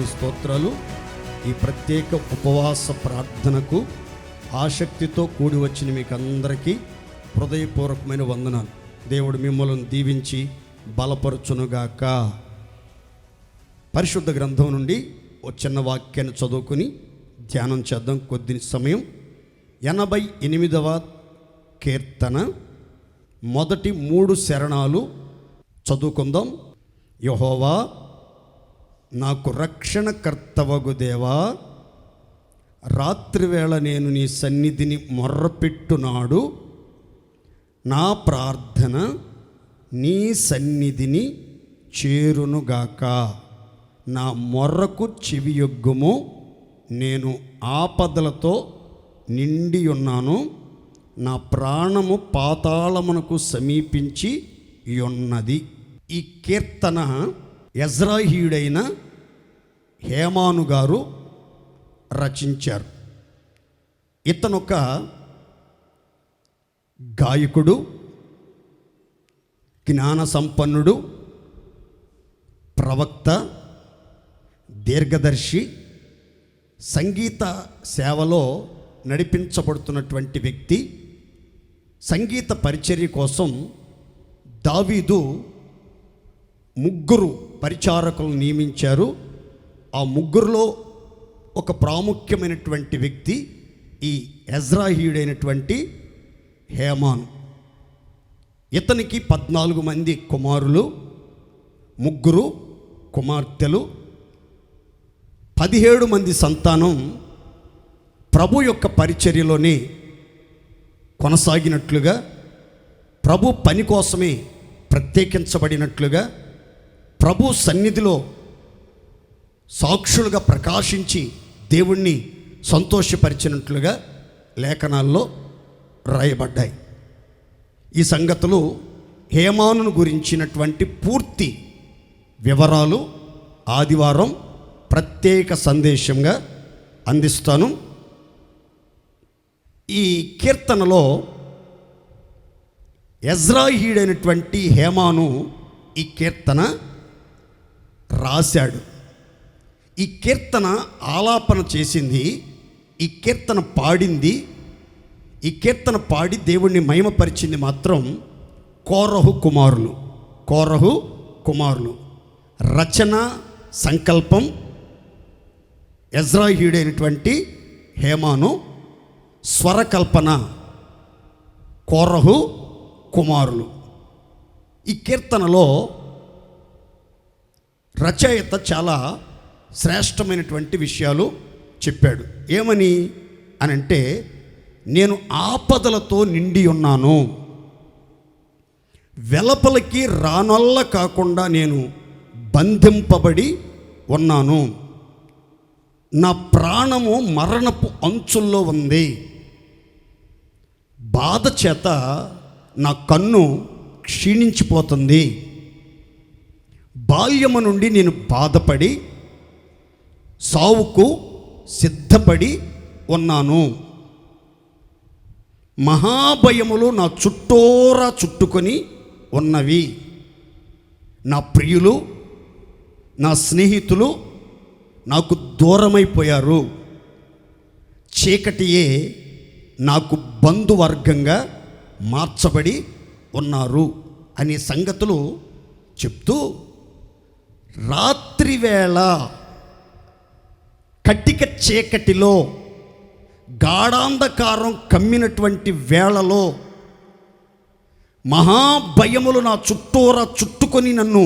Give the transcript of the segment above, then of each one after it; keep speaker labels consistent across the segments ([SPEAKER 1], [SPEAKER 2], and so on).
[SPEAKER 1] దేవానికి స్తోత్రాలు. ఈ ప్రత్యేక ఉపవాస ప్రార్థనకు ఆసక్తితో కూడి వచ్చిన మీకు అందరికీ హృదయపూర్వకమైన వందనాలు. దేవుడు మిమ్మల్ని దీవించి బలపరచునుగాక. పరిశుద్ధ గ్రంథం నుండి ఒక చిన్న వాక్యాన్ని చదువుకుని ధ్యానం చేద్దాం కొద్ది సమయం. 88వ కీర్తన మొదటి 3 శరణాలు చదువుకుందాం. యెహోవా నాకు రక్షణకర్తవగు దేవా, రాత్రివేళ నేను నీ సన్నిధిని మొర్రపెట్టునాడు. నా ప్రార్థన నీ సన్నిధిని చేరునుగాక. నా మొర్రకు చెవియొగ్గుము. నేను ఆపదలతో నిండి ఉన్నాను. నా ప్రాణము పాతాళమునకు సమీపించి ఉన్నది. ఈ కీర్తన ఎజ్రాహీయుడైన హేమాను గారు రచించారు. ఇతనొక గాయకుడు, జ్ఞాన సంపన్నుడు, ప్రవక్త, దీర్ఘదర్శి, సంగీత సేవలో నడిపించబడుతున్నటువంటి వ్యక్తి. సంగీత పరిచర్య కోసం దావీదు 3 పరిచారకులను నియమించారు. ఆ 3లో ఒక ప్రాముఖ్యమైనటువంటి వ్యక్తి ఈ ఎజ్రాహీయుడైనటువంటి హేమాను. ఇతనికి 14 మంది కుమారులు, 3 కుమార్తెలు, 17 మంది సంతానం ప్రభు యొక్క పరిచర్యలోనే కొనసాగినట్లుగా, ప్రభు పని కోసమే ప్రత్యేకించబడినట్లుగా, ప్రభు సన్నిధిలో సాక్షులుగా ప్రకాశించి దేవుణ్ణి సంతోషపరిచినట్లుగా లేఖనాల్లో రాయబడ్డాయి. ఈ సంగతులు హేమానును గురించినటువంటి పూర్తి వివరాలు ఆదివారం ప్రత్యేక సందేశంగా అందిస్తాను. ఈ కీర్తనలో ఎజ్రాహీయుడైనటువంటి హేమాను ఈ కీర్తన రాశాడు. ఈ కీర్తన ఆలాపన చేసింది, ఈ కీర్తన పాడింది, ఈ కీర్తన పాడి దేవుణ్ణి మహిమపరిచింది మాత్రం కోరహు కుమారులు. రచన సంకల్పం ఎజ్రాహీయుడైనటువంటి హేమాను, స్వరకల్పన కోరహు కుమారులు. ఈ కీర్తనలో రచయిత చాలా శ్రేష్టమైనటువంటి విషయాలు చెప్పాడు. ఏమని అనంటే, నేను ఆపదలతో నిండి ఉన్నాను, వెలపలకి రానొల్ల కాకుండా నేను బంధింపబడి ఉన్నాను, నా ప్రాణము మరణపు అంచుల్లో ఉంది, బాధ చేత నా కన్ను క్షీణించిపోతుంది, బాల్యము నుండి నేను బాధపడి సావుకు సిద్ధపడి ఉన్నాను, మహాభయములు నా చుట్టూరా చుట్టుకొని ఉన్నవి, నా ప్రియులు, నా స్నేహితులు నాకు దూరమైపోయారు, చీకటియే నాకు బంధువర్గంగా మార్చబడి ఉన్నారు అనే సంగతులు చెప్తూ, రాత్రివేళ కటిక చీకటిలో గాఢాంధకారం కమ్మినటువంటి వేళలో మహాభయములు నా చుట్టూరా చుట్టుకొని నన్ను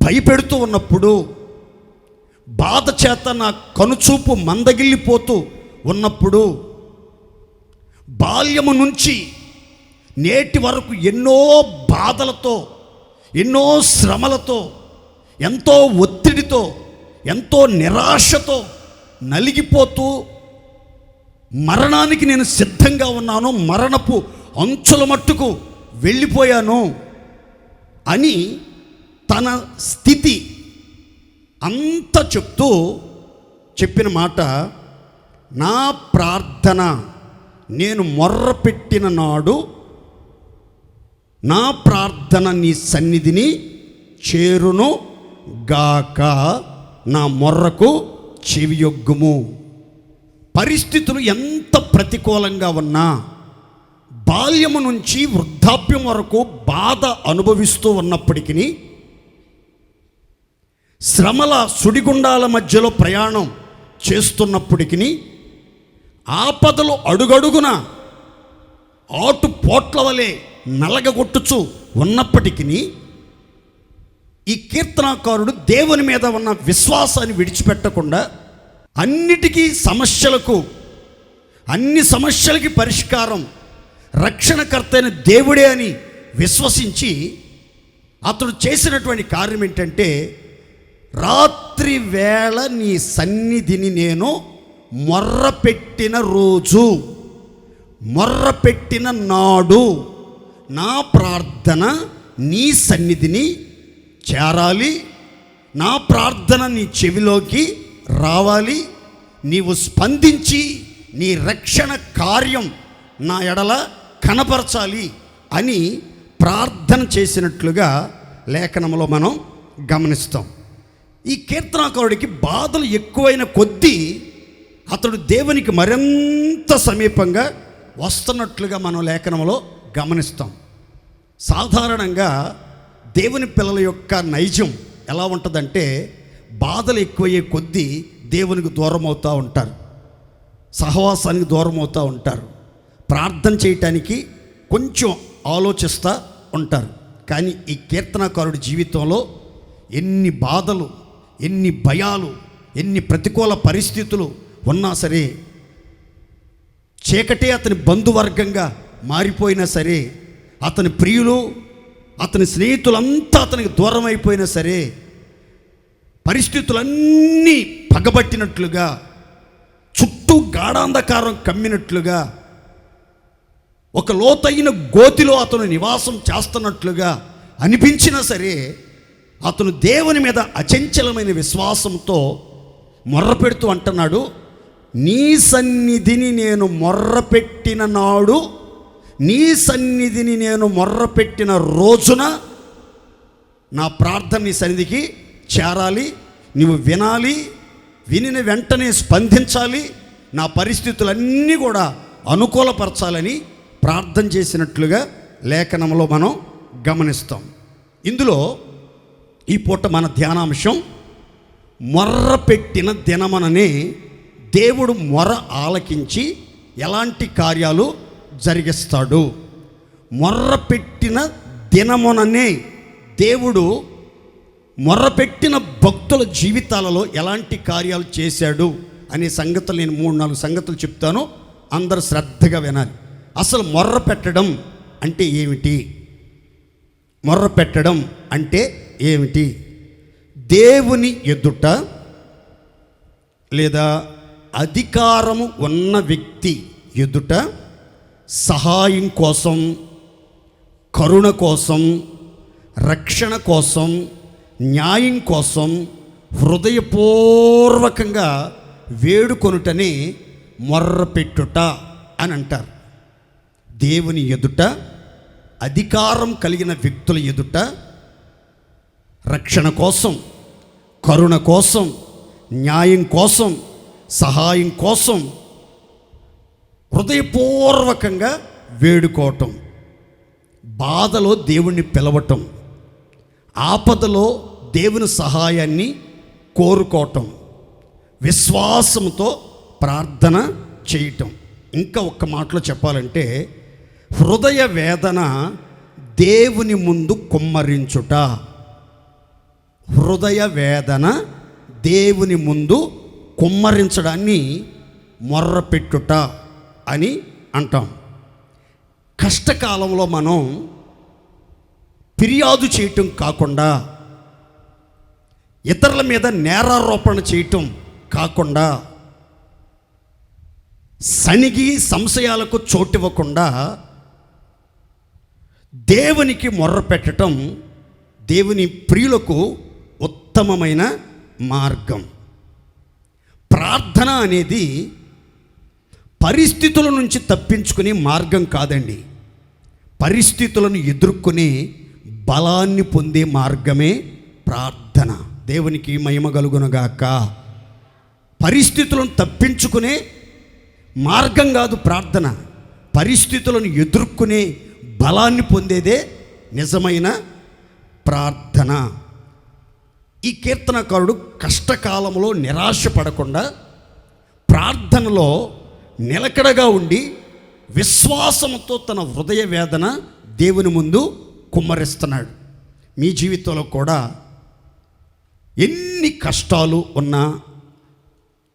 [SPEAKER 1] భయపెడుతూ ఉన్నప్పుడు, బాధ చేత నా కనుచూపు మందగిల్లిపోతూ ఉన్నప్పుడు, బాల్యము నుంచి నేటి వరకు ఎన్నో బాధలతో, ఎన్నో శ్రమలతో, ఎంతో ఒత్తిడితో, ఎంతో నిరాశతో నలిగిపోతూ మరణానికి నేను సిద్ధంగా ఉన్నాను, మరణపు అంచుల మట్టుకు వెళ్ళిపోయాను అని తన స్థితి అంతా చెప్తూ చెప్పిన మాట, నా ప్రార్థన నేను మొర్రపెట్టిన నాడు నా ప్రార్థన నీ సన్నిధిని చేరును గాక, నా మొర్రకు చెవియొగ్గుము. పరిస్థితులు ఎంత ప్రతికూలంగా ఉన్నా, బాల్యము నుంచి వృద్ధాప్యం వరకు బాధ అనుభవిస్తూ ఉన్నప్పటికీ, శ్రమల సుడిగుండాల మధ్యలో ప్రయాణం చేస్తున్నప్పటికీ, ఆపదలు అడుగడుగున ఆటు పోట్ల వలె నలగగొట్టుచు ఉన్నప్పటికీ, ఈ కీర్తనాకారుడు దేవుని మీద ఉన్న విశ్వాసాన్ని విడిచిపెట్టకుండా అన్నిటికీ అన్ని సమస్యలకి పరిష్కారం రక్షణకర్త అయిన దేవుడే అని విశ్వసించి అతడు చేసినటువంటి కార్యం ఏంటంటే, రాత్రి వేళ నీ సన్నిధిని నేను మొర్రపెట్టిన రోజు, మొర్రపెట్టిన నాడు నా ప్రార్థన నీ సన్నిధిని చేరాలి, నా ప్రార్థన నీ చెవిలోకి రావాలి, నీవు స్పందించి నీ రక్షణ కార్యం నా ఎడల కనపరచాలి అని ప్రార్థన చేసినట్లుగా లేఖనంలో మనం గమనిస్తాం. ఈ కీర్తనాకారుడికి బాధలు ఎక్కువైన కొద్దీ అతడు దేవునికి మరింత సమీపంగా వస్తున్నట్లుగా మనం లేఖనంలో గమనిస్తాం. సాధారణంగా దేవుని పిల్లల యొక్క నైజం ఎలా ఉంటుందంటే, బాధలు ఎక్కువయ్యే కొద్దీ దేవునికి దూరం అవుతూ ఉంటారు, సహవాసానికి దూరం అవుతూ ఉంటారు, ప్రార్థన చేయటానికి కొంచెం ఆలోచిస్తూ ఉంటారు. కానీ ఈ కీర్తనాకారుడి జీవితంలో ఎన్ని బాధలు, ఎన్ని భయాలు, ఎన్ని ప్రతికూల పరిస్థితులు ఉన్నా సరే, చీకటే అతని బంధువర్గంగా మారిపోయినా సరే, అతని ప్రియులు, అతని స్నేహితులంతా అతనికి దూరం అయిపోయినా సరే, పరిస్థితులన్నీ పగబట్టినట్లుగా, చుట్టూ గాఢాంధకారం కమ్మినట్లుగా, ఒక లోతైన గోతిలో అతను నివాసం చేస్తున్నట్లుగా అనిపించినా సరే, అతను దేవుని మీద అచంచలమైన విశ్వాసంతో మొర్రపెడుతూ అంటున్నాడు, నీ సన్నిధిని నేను మొర్రపెట్టిన నాడు, నీ సన్నిధిని నేను మొర్రపెట్టిన రోజున నా ప్రార్థన నీ సన్నిధికి చేరాలి, నువ్వు వినాలి, వినిన వెంటనే స్పందించాలి, నా పరిస్థితులన్నీ కూడా అనుకూలపరచాలని ప్రార్థన చేసినట్లుగా లేఖనంలో మనం గమనిస్తాం. ఇందులో ఈ పూట మన ధ్యానాంశం మొర్రపెట్టిన దినమననే దేవుడు మొర ఆలకించి ఎలాంటి కార్యాలు జరిగిస్తాడు. మొర్రపెట్టిన దినముననే దేవుడు మొర్రపెట్టిన భక్తుల జీవితాలలో ఎలాంటి కార్యాలు చేశాడు అనే సంగతులు నేను 3-4 సంగతులు చెప్తాను, అందరూ శ్రద్ధగా వినాలి. అసలు మొర్రపెట్టడం అంటే ఏమిటి? మొర్రపెట్టడం అంటే ఏమిటి? దేవుని ఎదుట లేదా అధికారము ఉన్న వ్యక్తి ఎదుట సహాయం కోసం, కరుణ కోసం, రక్షణ కోసం, న్యాయం కోసం హృదయపూర్వకంగా వేడుకొనుటనే మొర్రపెట్టుట అని అంటారు. దేవుని ఎదుట, అధికారం కలిగిన వ్యక్తుల ఎదుట రక్షణ కోసం, కరుణ కోసం, న్యాయం కోసం, సహాయం కోసం హృదయపూర్వకంగా వేడుకోవటం, బాధలో దేవుణ్ణి పిలవటం, ఆపదలో దేవుని సహాయాన్ని కోరుకోవటం, విశ్వాసంతో ప్రార్థన చేయటం. ఇంకా ఒక్క మాటలో చెప్పాలంటే, హృదయ వేదన దేవుని ముందు కుమ్మరించుట. హృదయ వేదన దేవుని ముందు కుమ్మరించడాన్ని మొర్రపెట్టుట అని అంటాం. కష్టకాలంలో మనం ఫిర్యాదు చేయటం కాకుండా, ఇతరుల మీద నేరారోపణ చేయటం కాకుండా, సనిగి సంశయాలకు చోటివ్వకుండా దేవునికి మొర్రపెట్టడం దేవుని ప్రియులకు ఉత్తమమైన మార్గం. ప్రార్థన అనేది పరిస్థితుల నుంచి తప్పించుకునే మార్గం కాదండి, పరిస్థితులను ఎదుర్కొనే బలాన్ని పొందే మార్గమే ప్రార్థన. దేవునికి మహిమ కలుగునుగాక. పరిస్థితులను తప్పించుకునే మార్గం కాదు ప్రార్థన, పరిస్థితులను ఎదుర్కొనే బలాన్ని పొందేదే నిజమైన ప్రార్థన. ఈ కీర్తనకారుడు కష్టకాలంలో నిరాశ పడకుండా ప్రార్థనలో నిలకడగా ఉండి విశ్వాసంతో తన హృదయ వేదన దేవుని ముందు కుమ్మరిస్తున్నాడు. మీ జీవితంలో కూడా ఎన్ని కష్టాలు ఉన్నా,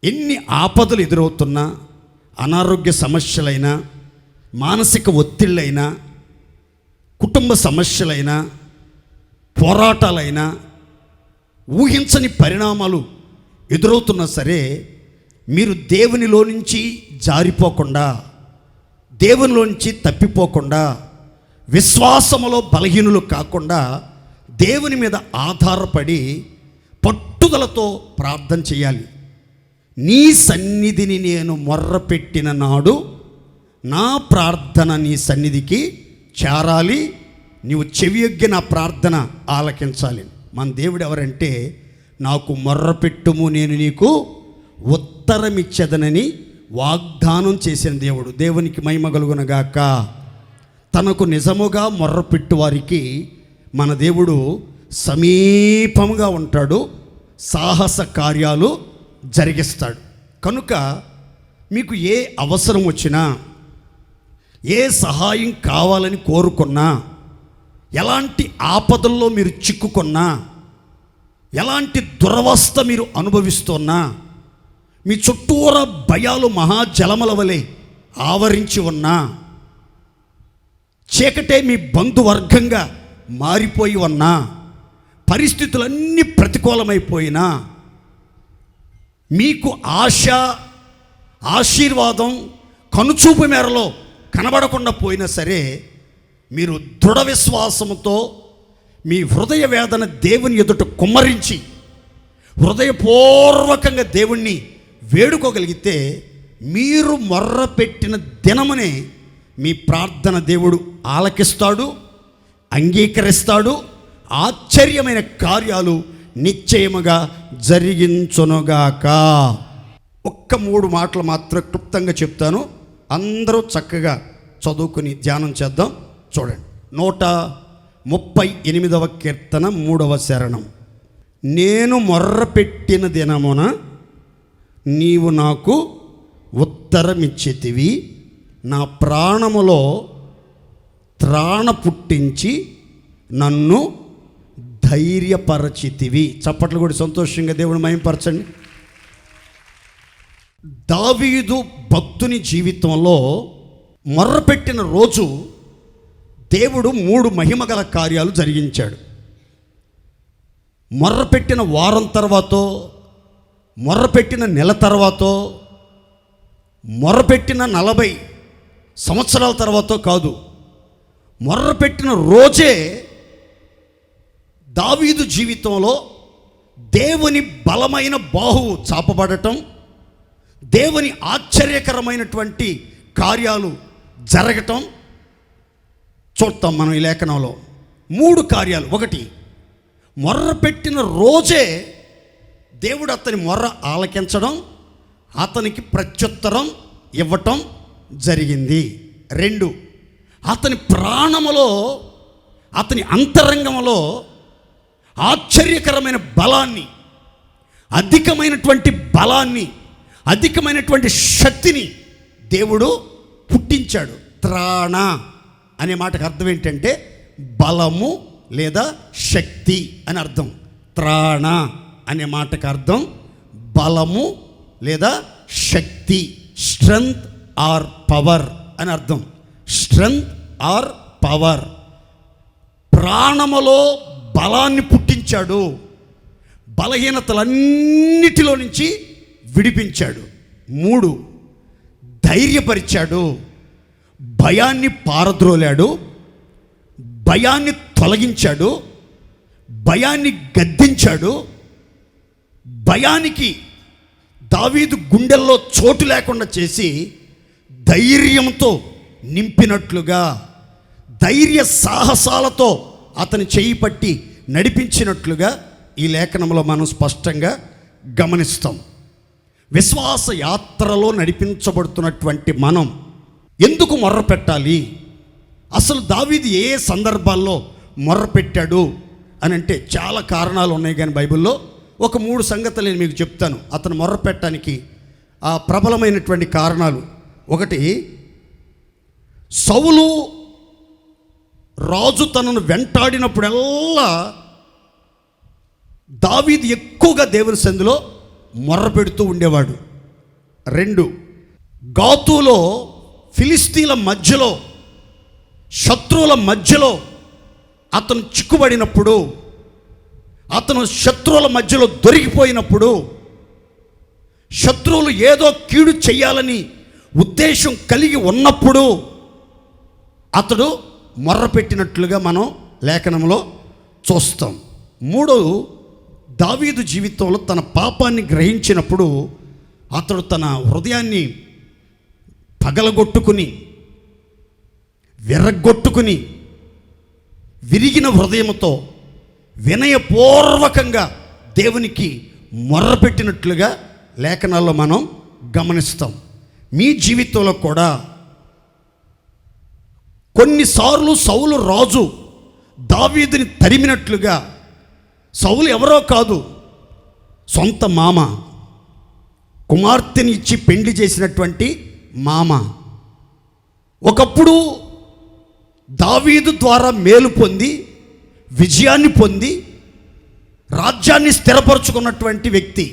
[SPEAKER 1] ఎన్ని ఆపదలు ఎదురవుతున్నా, అనారోగ్య సమస్యలైనా, మానసిక ఒత్తిళ్ళైనా, కుటుంబ సమస్యలైనా, పోరాటాలైనా, ఊహించని పరిణామాలు ఎదురవుతున్నా సరే, మీరు దేవునిలో నుంచి జారిపోకుండా, దేవునిలో నుంచి తప్పిపోకుండా, విశ్వాసములో బలహీనులు కాకుండా దేవుని మీద ఆధారపడి పట్టుదలతో ప్రార్థన చేయాలి. నీ సన్నిధిని నేను మొర్రపెట్టిన నాడు నా ప్రార్థన నీ సన్నిధికి చేరాలి, నీవు చెవియొగ్గి నా ప్రార్థన ఆలకించాలి. మన దేవుడు ఎవరంటే, నాకు మొర్రపెట్టుము నేను నీకు ఉత్తరమిచ్చేదనని వాగ్దానం చేసిన దేవుడు. దేవునికి మహిమ కలుగునగాక. తనకు నిజముగా మొర్రపెట్టు వారికి మన దేవుడు సమీపంగా ఉంటాడు, సాహస కార్యాలు జరిగిస్తాడు. కనుక మీకు ఏ అవసరం వచ్చినా, ఏ సహాయం కావాలని కోరుకున్నా, ఎలాంటి ఆపదల్లో మీరు చిక్కుకున్నా, ఎలాంటి దురవస్థ మీరు అనుభవిస్తున్నా, మీ చుట్టూరా భయాలు మహాజలముల వలె ఆవరించి ఉన్నా, చీకటే మీ బంధువర్గంగా మారిపోయి ఉన్నా, పరిస్థితులన్నీ ప్రతికూలమైపోయినా, మీకు ఆశ ఆశీర్వాదం కనుచూపు మేరలో కనబడకుండా పోయినా సరే, మీరు దృఢ విశ్వాసముతో మీ హృదయ వేదన దేవుని ఎదుట కుమ్మరించి హృదయపూర్వకంగా దేవుణ్ణి వేడుకోగలిగితే, మీరు మొర్రపెట్టిన దినమునే మీ ప్రార్థన దేవుడు ఆలకిస్తాడు, అంగీకరిస్తాడు, ఆశ్చర్యమైన కార్యాలు నిశ్చయముగా జరిగించునుగాక. ఒక్క 3 మాటలు మాత్రం క్లుప్తంగా చెప్తాను, అందరూ చక్కగా చదువుకుని ధ్యానం చేద్దాం. చూడండి, 138వ కీర్తన 3వ శరణం. నేను మొర్రపెట్టిన దినమున నీవు నాకు ఉత్తరమిచ్చితివి, నా ప్రాణములో త్రాణ పుట్టించి నన్ను ధైర్యపరచితివి. చప్పట్లు కూడా సంతోషంగా దేవుని మహిమపరచండి. దావీదు భక్తుని జీవితంలో మొర్రపెట్టిన రోజు దేవుడు 3 మహిమగల కార్యాలు జరిగించాడు. మొర్రపెట్టిన వారం తర్వాతో, మొర్రపెట్టిన నెల తర్వాతో, మొర్రపెట్టిన 40 సంవత్సరాల తర్వాతో కాదు, మొర్రపెట్టిన రోజే దావీదు జీవితంలో దేవుని బలమైన బాహువు చాపబడటం, దేవుని ఆశ్చర్యకరమైనటువంటి కార్యాలు జరగటం చూస్తాం మనం ఈ లేఖనంలో. 3 కార్యాలు. 1, మొర్రపెట్టిన రోజే దేవుడు అతని మొర్ర ఆలకించడం, అతనికి ప్రత్యుత్తరం ఇవ్వటం జరిగింది. 2, అతని ప్రాణములో, అతని అంతరంగంలో ఆశ్చర్యకరమైన బలాన్ని, అధికమైనటువంటి బలాన్ని, అధికమైనటువంటి శక్తిని దేవుడు పుట్టించాడు. త్రాణ అనే మాటకు అర్థం ఏంటంటే బలము లేదా శక్తి అని అర్థం. త్రాణ అనే మాటకు అర్థం బలము లేదా శక్తి, స్ట్రెంగ్త్ ఆర్ పవర్ అని అర్థం. Strength are power. ప్రాణములో బలాన్ని పుట్టించాడు, బలహీనతలన్నిటిలో నుంచి విడిపించాడు. 3, ధైర్యపరిచాడు, భయాన్ని పారద్రోలాడు, భయాన్ని తొలగించాడు, భయాన్ని గద్దించాడు, భయానికి దావీదు గుండెల్లో చోటు లేకుండా చేసి ధైర్యంతో నింపినట్లుగా, ధైర్య సాహసాలతో అతని చేయి పట్టి నడిపించినట్లుగా ఈ లేఖనంలో మనం స్పష్టంగా గమనిస్తాం. విశ్వాస యాత్రలో నడిపించబడుతున్నటువంటి మనం ఎందుకు మొర్ర పెట్టాలి? అసలు దావీదు ఏ సందర్భాల్లో మొర్ర పెట్టాడు అని అంటే చాలా కారణాలు ఉన్నాయి. కానీ బైబిల్లో ఒక 3 సంగతులు నేను మీకు చెప్తాను అతను మొర్ర పెట్టడానికి ఆ ప్రబలమైనటువంటి కారణాలు. ఒకటి, సౌలు రాజు తనను వెంటాడినప్పుడల్లా దావీదు ఎక్కువగా దేవుని సన్నిధిలో మొర్ర పెడుతూ ఉండేవాడు. 2, గాతులో ఫిలిస్తీన్ల మధ్యలో, శత్రువుల మధ్యలో అతను చిక్కుబడినప్పుడు, అతను శత్రువుల మధ్యలో దొరికిపోయినప్పుడు, శత్రువులు ఏదో కీడు చెయ్యాలని ఉద్దేశం కలిగి ఉన్నప్పుడు అతడు మొర్ర పెట్టినట్లుగా మనం లేఖనంలో చూస్తాం. 3, దావీదు జీవితంలో తన పాపాన్ని గ్రహించినప్పుడు అతడు తన హృదయాన్ని పగలగొట్టుకుని, విరగ్గొట్టుకుని, విరిగిన హృదయంతో వినయపూర్వకంగా దేవునికి మొర్ర పెట్టినట్లుగా లేఖనాల్లో మనం గమనిస్తాం. మీ జీవితంలో కూడా కొన్నిసార్లు సౌలు రాజు దావీదుని తరిమినట్లుగా, సౌలు ఎవరో కాదు, సొంత మామ, కుమార్తెని ఇచ్చి పెండ్లి చేసినటువంటి మామ, ఒకప్పుడు దావీదు ద్వారా మేలు పొంది విజయాన్ని పొంది రాజ్యాన్ని స్థిరపరచుకున్నటువంటి వ్యక్తి,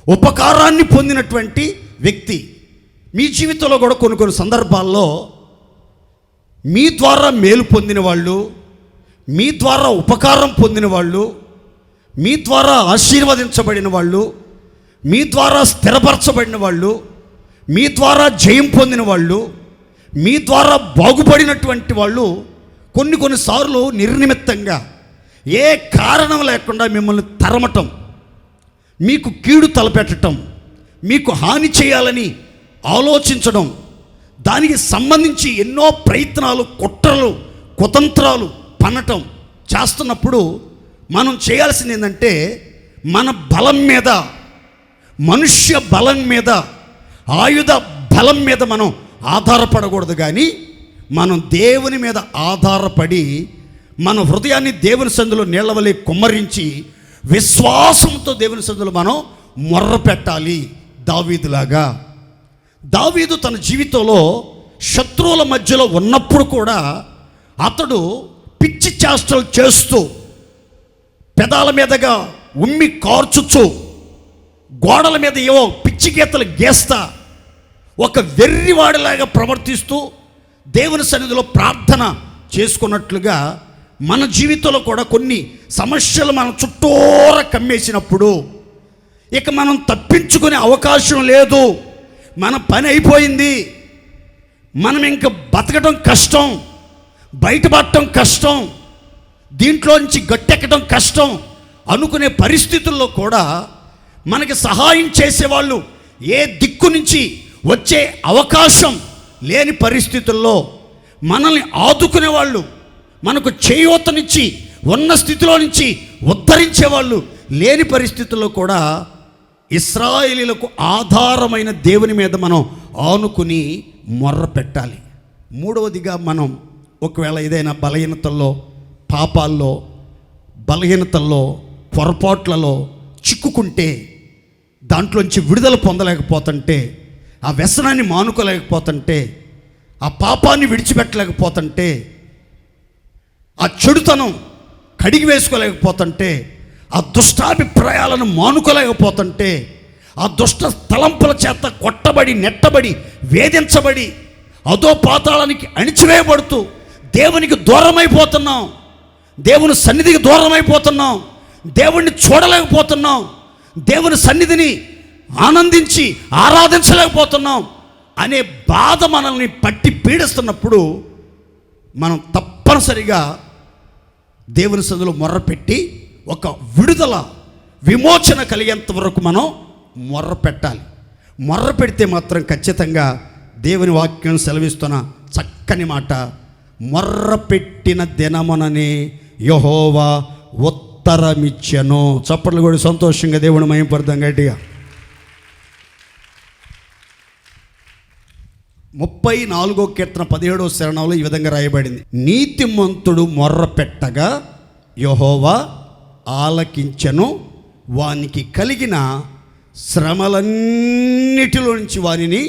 [SPEAKER 1] ఉపకారాన్ని పొందినటువంటి వ్యక్తి. మీ జీవితంలో కూడా కొన్ని సందర్భాల్లో మీ ద్వారా మేలు పొందిన వాళ్ళు, మీ ద్వారా ఉపకారం పొందిన వాళ్ళు, మీ ద్వారా ఆశీర్వదించబడిన వాళ్ళు, మీ ద్వారా స్థిరపరచబడిన వాళ్ళు, మీ ద్వారా జయం పొందిన వాళ్ళు, మీ ద్వారా బాగుపడినటువంటి వాళ్ళు కొన్నిసార్లు నిర్నిమిత్తంగా ఏ కారణం లేకుండా మిమ్మల్ని తరమటం, మీకు కీడు తలపెట్టడం, మీకు హాని చేయాలని ఆలోచించడం, దానికి సంబంధించి ఎన్నో ప్రయత్నాలు, కుట్రలు, కుతంత్రాలు పన్నటం చేస్తున్నప్పుడు మనం చేయాల్సింది ఏంటంటే, మన బలం మీద, మనుష్య బలం మీద, ఆయుధ బలం మీద మనం ఆధారపడకూడదు. కానీ మనం దేవుని మీద ఆధారపడి మన హృదయాన్ని దేవుని సందులో నీళ్లవలే కుమ్మరించి విశ్వాసంతో దేవుని సందులో మనం మొర్ర పెట్టాలి. దావీదులాగా దావీదు తన జీవితంలో శత్రువుల మధ్యలో ఉన్నప్పుడు కూడా అతడు పిచ్చి చేష్టలు చేస్తూ, పెదాల మీదగా ఉమ్మి కార్చుచు, గోడల మీద ఏవో పిచ్చి గీతలు గీస్తా, ఒక వెర్రివాడిలాగా ప్రవర్తిస్తూ దేవుని సన్నిధిలో ప్రార్థన చేసుకున్నట్లుగా మన జీవితంలో కూడా కొన్ని సమస్యలు మన చుట్టూరా కమ్మేసినప్పుడు ఇక మనం తప్పించుకునే అవకాశం లేదు, మన పని అయిపోయింది, మనం ఇంక బతకడం కష్టం, బయటపడటం కష్టం, దీంట్లో నుంచి గట్టెక్కడం కష్టం అనుకునే పరిస్థితుల్లో కూడా మనకి సహాయం చేసేవాళ్ళు ఏ దిక్కు నుంచి వచ్చే అవకాశం లేని పరిస్థితుల్లో మనల్ని ఆదుకునే వాళ్ళు, మనకు చేయూతనిచ్చి ఉన్న స్థితిలో నుంచి ఉద్ధరించేవాళ్ళు లేని పరిస్థితుల్లో కూడా ఇశ్రాయేలీయులకు ఆధారమైన దేవుని మీద మనం ఆనుకుని మొర్ర పెట్టాలి. 3వదిగా, మనం ఒకవేళ ఏదైనా బలహీనతల్లో, పాపాల్లో, బలహీనతల్లో, పొరపాట్లలో చిక్కుకుంటే, దాంట్లోంచి విడుదల పొందలేకపోతుంటే, ఆ వ్యసనాన్ని మానుకోలేకపోతుంటే, ఆ పాపాన్ని విడిచిపెట్టలేకపోతుంటే, ఆ చెడుతనం కడిగి వేసుకోలేకపోతుంటే, ఆ దుష్టాభిప్రాయాలను మానుకోలేకపోతుంటే, ఆ దుష్ట తలంపుల చేత కొట్టబడి, నెట్టబడి, వేధించబడి, అదో పాతాళానికి అణిచివేయబడుతూ దేవునికి దూరమైపోతున్నాం, దేవుని సన్నిధికి దూరమైపోతున్నాం, దేవుణ్ణి చూడలేకపోతున్నాం, దేవుని సన్నిధిని ఆనందించి ఆరాధించలేకపోతున్నాం అనే బాధ మనల్ని పట్టి పీడిస్తున్నప్పుడు మనం తప్పనిసరిగా దేవుని సన్నిధిలో మొర్రపెట్టి ఒక విడుదల, విమోచన కలిగేంత వరకు మనం మొర్ర పెట్టాలి. మొర్ర పెడితే మాత్రం ఖచ్చితంగా దేవుని వాక్యం సెలవిస్తున్న చక్కని మాట, మొర్ర పెట్టిన దినముననే యెహోవా ఉత్తరమిచ్చెను. చప్పట్లు కూడా సంతోషంగా దేవుని మహిమపడదాం గట్టిగా. 34వ కీర్తన 17వ శరణంలో ఈ విధంగా రాయబడింది: నీతిమంతుడు మొర్ర పెట్టగా యెహోవా ఆలకించెను, వానికి కలిగిన శ్రమలన్నిటిలో నుంచి వారిని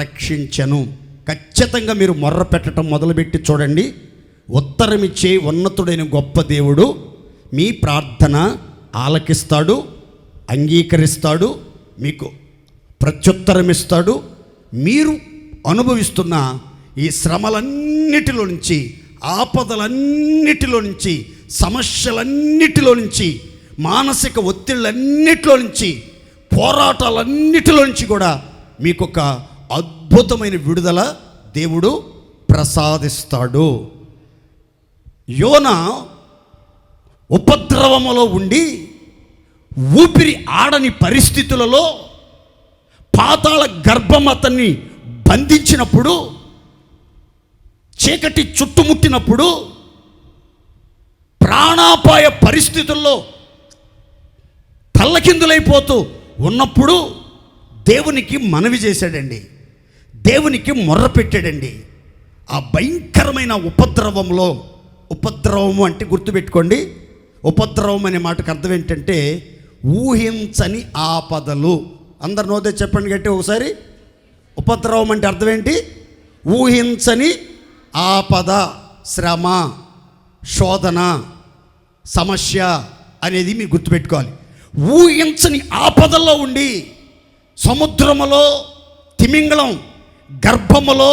[SPEAKER 1] రక్షించెను. ఖచ్చితంగా మీరు మొర్ర పెట్టడం మొదలుపెట్టి చూడండి, ఉత్తరమిచ్చే ఉన్నతుడైన గొప్ప దేవుడు మీ ప్రార్థన ఆలకిస్తాడు, అంగీకరిస్తాడు, మీకు ప్రత్యుత్తరం ఇస్తాడు. మీరు అనుభవిస్తున్న ఈ శ్రమలన్నిటిలో నుంచి, ఆపదలన్నిటిలో నుంచి, సమస్యలన్నిటిలో నుంచి, మానసిక ఒత్తిళ్ళన్నిటిలో నుంచి, పోరాటాలన్నిటిలో నుంచి కూడా మీకు ఒక అద్భుతమైన విడుదల దేవుడు ప్రసాదిస్తాడు. యోనా ఉపద్రవములో ఉండి ఊపిరి ఆడని పరిస్థితులలో పాతాళ గర్భం అతన్ని బంధించినప్పుడు, చీకటి చుట్టుముట్టినప్పుడు, ప్రాణాపాయ పరిస్థితుల్లో తల్లకిందులైపోతూ ఉన్నప్పుడు దేవునికి మనవి చేశాడండి, దేవునికి మొర్ర పెట్టాడండి. ఆ భయంకరమైన ఉపద్రవంలో, ఉపద్రవము అంటే గుర్తుపెట్టుకోండి, ఉపద్రవం అనే మాటకు అర్థం ఏంటంటే ఊహించని ఆపదలు. అందరు నోదే చెప్పండి గట్టి ఒకసారి. ఉపద్రవం అంటే అర్థం ఏంటి? ఊహించని ఆపద, శ్రమ, శోధన, సమస్య అనేది మీరు గుర్తుపెట్టుకోవాలి. ఊహించని ఆపదల్లో ఉండి సముద్రములో తిమింగళం గర్భములో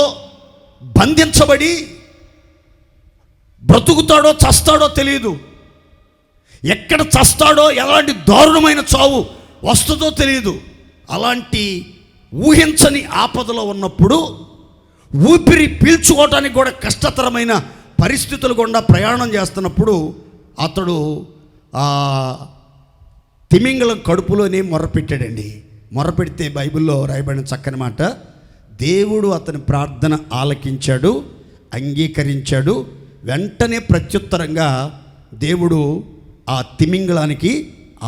[SPEAKER 1] బంధించబడి బ్రతుకుతాడో చస్తాడో తెలియదు, ఎక్కడ చస్తాడో, ఎలాంటి దారుణమైన చావు వస్తుందో తెలియదు. అలాంటి ఊహించని ఆపదలో ఉన్నప్పుడు, ఊపిరి పీల్చుకోవటానికి కూడా కష్టతరమైన పరిస్థితులు గుండా ప్రయాణం చేస్తున్నప్పుడు అతడు తిమింగళం కడుపులోనే మొర్రపెట్టాడండి. మొర్రపెడితే బైబిల్లో రాయబడిన చక్కని మాట, దేవుడు అతని ప్రార్థన ఆలకించాడు, అంగీకరించాడు. వెంటనే ప్రత్యుత్తరంగా దేవుడు ఆ తిమింగళానికి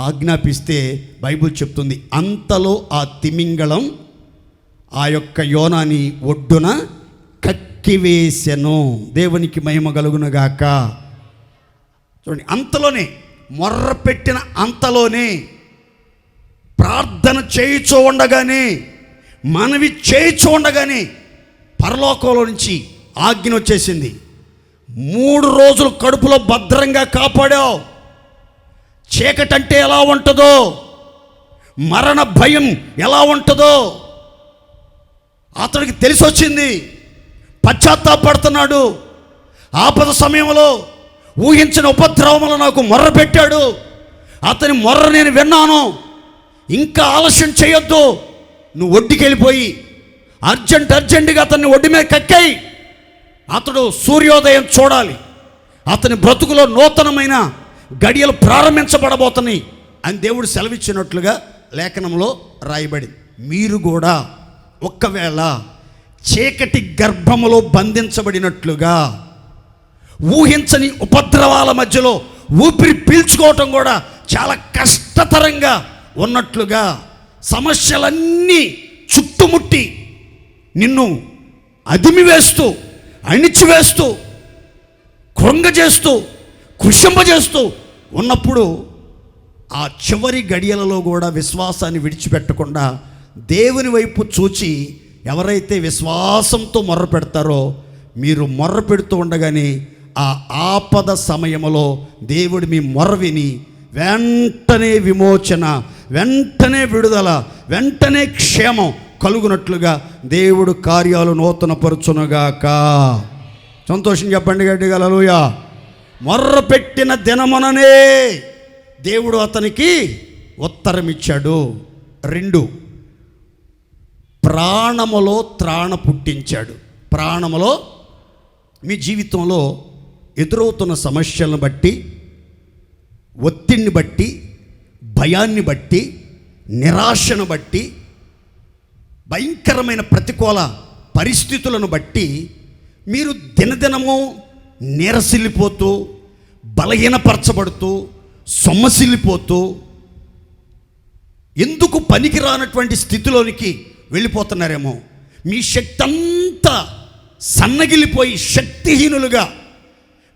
[SPEAKER 1] ఆజ్ఞాపిస్తే బైబిల్ చెప్తుంది, అంతలో ఆ తిమింగళం ఆ యొక్క యోనాని ఒడ్డున కక్కివేసెను. దేవునికి మహిమ కలుగునుగాక. చూడండి, అంతలోనే, మొర్ర పెట్టిన అంతలోనే, ప్రార్థన చేయుచూ ఉండగానే, మనవి చేయుచూ ఉండగానే పరలోకంలో నుంచి ఆజ్ఞ వచ్చేసింది. 3 రోజులు కడుపులో భద్రంగా కాపాడావు. చీకటంటే ఎలా ఉంటుందో, మరణ భయం ఎలా ఉంటుందో అతడికి తెలిసి వచ్చింది. పశ్చాత్తాపడుతున్నాడు. ఆపద సమయంలో ఊహించిన ఉపద్రవములు నాకు మొర్ర పెట్టాడు, అతని మొర్ర నేను విన్నాను, ఇంకా ఆలస్యం చేయొద్దు, నువ్వు ఒడ్డుకి వెళ్ళిపోయి అర్జెంటుగా అతన్ని ఒడ్డు మీద కక్కాయి. అతడు సూర్యోదయం చూడాలి, అతని బ్రతుకులో నూతనమైన గడియలు ప్రారంభించబడబోతున్నాయి అని దేవుడు సెలవిచ్చినట్లుగా లేఖనంలో రాయబడింది. మీరు కూడా ఒక్కవేళ చీకటి గర్భములో బంధించబడినట్లుగా, ఊహించని ఉపద్రవాల మధ్యలో ఊపిరి పీల్చుకోవటం కూడా చాలా కష్టతరంగా ఉన్నట్లుగా, సమస్యలన్నీ చుట్టుముట్టి నిన్ను అదిమివేస్తూ, అణిచివేస్తూ, కృంగజేస్తూ, కృషింపజేస్తూ ఉన్నప్పుడు ఆ చివరి గడియలలో కూడా విశ్వాసాన్ని విడిచిపెట్టకుండా దేవుని వైపు చూచి ఎవరైతే విశ్వాసంతో మొర్ర పెడతారో, మీరు మొర్ర పెడుతూ ఉండగానే ఆ ఆపద సమయంలో దేవుడు మీ మొర్ర విని వెంటనే విమోచన, వెంటనే విడుదల, వెంటనే క్షేమం కలుగునట్లుగా దేవుడు కార్యాలు నూతనపరచునుగాక. సంతోషం చెప్పండి గట్టిగా హల్లెలూయా. మొర్ర పెట్టిన దినముననే దేవుడు అతనికి ఉత్తరం ఇచ్చాడు. 2, ప్రాణములో త్రాణ పుట్టించాడు. ప్రాణములో, మీ జీవితంలో ఎదురవుతున్న సమస్యలను బట్టి, ఒత్తిడిని బట్టి, భయాన్ని బట్టి, నిరాశను బట్టి, భయంకరమైన ప్రతికూల పరిస్థితులను బట్టి మీరు దినదినము నీరసిల్లిపోతూ, బలహీనపరచబడుతూ, సొమ్మసిల్లిపోతూ ఎందుకు పనికిరానటువంటి స్థితిలోనికి వెళ్ళిపోతున్నారేమో. మీ శక్తి అంతా సన్నగిలిపోయి శక్తిహీనులుగా,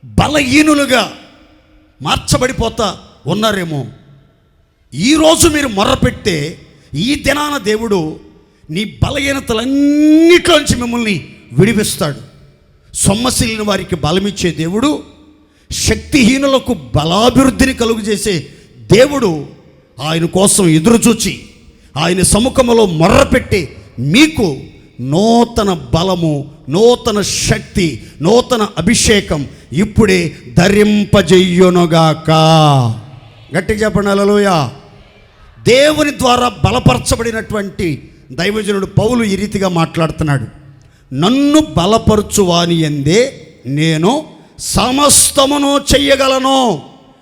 [SPEAKER 1] బలహీనులుగా మార్చబడిపోతా ఉన్నారేమో. ఈరోజు మీరు మొర్రపెట్టే ఈ దినాన దేవుడు నీ బలహీనతలన్నిటిలోంచి మిమ్మల్ని విడిపిస్తాడు. సొమ్మసిల్లిన వారికి బలమిచ్చే దేవుడు, శక్తిహీనులకు బలాభివృద్ధిని కలుగజేసే దేవుడు ఆయన కోసం ఎదురుచూచి ఆయన సముఖంలో మొర్రపెట్టి మీకు నూతన బలము, నూతన శక్తి, నూతన అభిషేకం ఇప్పుడే ధరింపజెయ్యునుగాక. గట్టిగా చెప్పండి హల్లెలూయా. దేవుని ద్వారా బలపరచబడినటువంటి దైవజనుడు పౌలు ఈ రీతిగా మాట్లాడుతున్నాడు. నన్ను బలపరచువాని యందే నేను సమస్తమును చెయ్యగలను.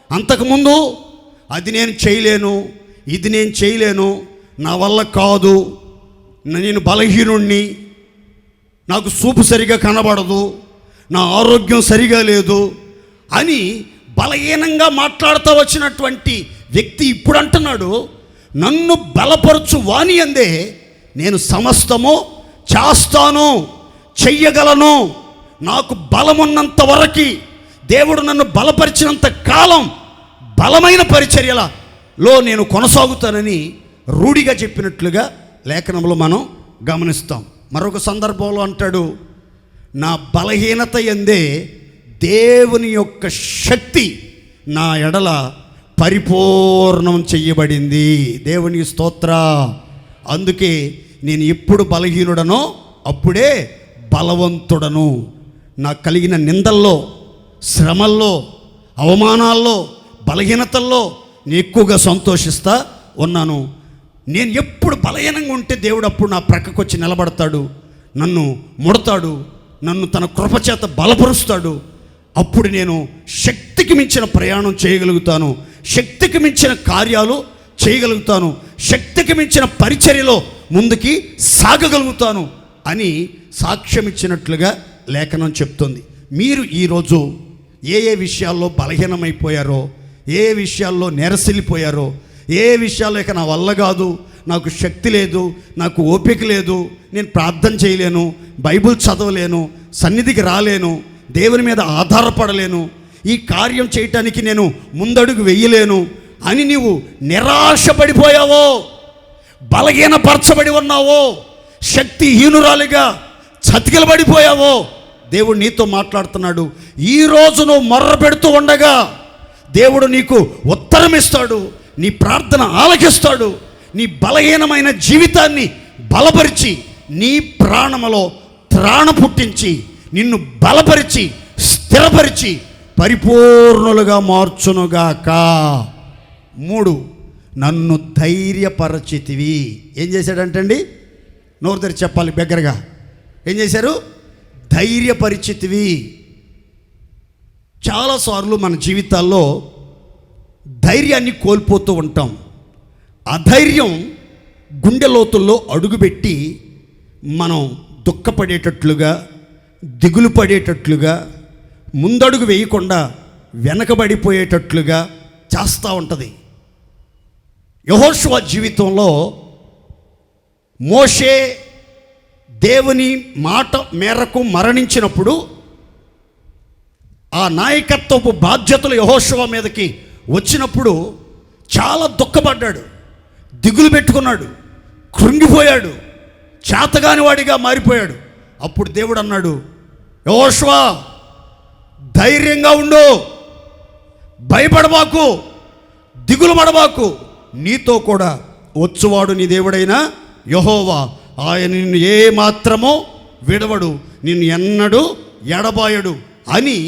[SPEAKER 1] అంతకుముందు అది నేను చేయలేను, ఇది నేను చేయలేను, నా వల్ల కాదు, నేను బలహీనుణ్ణి, నాకు చూపు సరిగా కనబడదు, నా ఆరోగ్యం సరిగా లేదు అని బలహీనంగా మాట్లాడుతూ వచ్చినటువంటి వ్యక్తి ఇప్పుడు అంటున్నాడు, నన్ను బలపరచు వాని అందే నేను సమస్తము చేస్తాను, చెయ్యగలను. నాకు బలమున్నంత వరకు, దేవుడు నన్ను బలపరిచినంత కాలం బలమైన పరిచర్యలలో నేను కొనసాగుతానని రూఢిగా చెప్పినట్లుగా లేఖనంలో మనం గమనిస్తాం. మరొక సందర్భంలో అంటాడు, నా బలహీనత యందే దేవుని యొక్క శక్తి నా ఎడల పరిపూర్ణం చెయ్యబడింది. దేవునికి స్తోత్ర. అందుకే నేను ఎప్పుడు బలహీనుడనో అప్పుడే బలవంతుడను. నాకు కలిగిన నిందల్లో, శ్రమల్లో, అవమానాల్లో, బలహీనతల్లో నేను ఎక్కువగా సంతోషిస్తా ఉన్నాను. నేను ఎప్పుడు బలహీనంగా ఉంటే దేవుడు అప్పుడు నా ప్రక్కకు వచ్చి నిలబడతాడు, నన్ను ముడతాడు, నన్ను తన కృపచేత బలపరుస్తాడు. అప్పుడు నేను శక్తికి మించిన ప్రయాణం చేయగలుగుతాను, శక్తికి మించిన కార్యాలు చేయగలుగుతాను, శక్తికి మించిన పరిచర్యలో ముందుకి సాగగలుగుతాను అని సాక్ష్యం ఇచ్చినట్లుగా లేఖనం చెప్తుంది. మీరు ఈరోజు ఏ విషయాల్లో బలహీనమైపోయారో, ఏ విషయాల్లో నెరసిల్లిపోయారో, ఏ విషయాల్లో ఇక నా వల్ల కాదు, నాకు శక్తి లేదు, నాకు ఓపిక లేదు, నేను ప్రార్థన చేయలేను, బైబిల్ చదవలేను, సన్నిధికి రాలేను, దేవుని మీద ఆధారపడలేను, ఈ కార్యం చేయటానికి నేను ముందడుగు వెయ్యలేను అని నీవు నిరాశపడిపోయావో, బలహీనపరచబడి ఉన్నావో, శక్తిహీనురాలిగా చతికిలబడిపోయావో, దేవుడు నీతో మాట్లాడుతున్నాడు. ఈరోజు నువ్వు మొర్ర పెడుతూ ఉండగా దేవుడు నీకు ఉత్తరం ఇస్తాడు, నీ ప్రార్థన ఆలకిస్తాడు, నీ బలహీనమైన జీవితాన్ని బలపరిచి నీ ప్రాణములో త్రాణ పుట్టించి నిన్ను బలపరిచి స్థిరపరిచి పరిపూర్ణులుగా మార్చునుగాక. 3, నన్ను ధైర్యపరచితివి. ఏం చేశాడంటండి? నోరు తెరిచి చెప్పాలి బిగ్గరగా. ఏం చేశారు? ధైర్యపరిచితివి. చాలాసార్లు మన జీవితాల్లో ధైర్యాన్ని కోల్పోతూ ఉంటాం. అధైర్యం గుండె లోతుల్లో అడుగుపెట్టి మనం దుఃఖపడేటట్లుగా, దిగులు పడేటట్లుగా, ముందడుగు వేయకుండా వెనకబడిపోయేటట్లుగా చేస్తూ ఉంటుంది. యెహోషువ జీవితంలో మోషే దేవుని మాట మేరకు మరణించినప్పుడు ఆ నాయకత్వపు బాధ్యతలు యెహోషువ మీదకి వచ్చినప్పుడు చాలా దుఃఖపడ్డాడు, దిగులు పెట్టుకున్నాడు, కృంగిపోయాడు, చేతగాని వాడిగా మారిపోయాడు. అప్పుడు దేవుడు అన్నాడు, యెహోషువ ధైర్యంగా ఉండు, భయపడబాకు, దిగులు పడబాకు, నీతో కూడా వచ్చువాడు నీ దేవుడైన యెహోవా, ఆయన నిన్ను ఏ మాత్రమో విడవడు, నిన్ను ఎన్నడూ ఎడబాయడు అని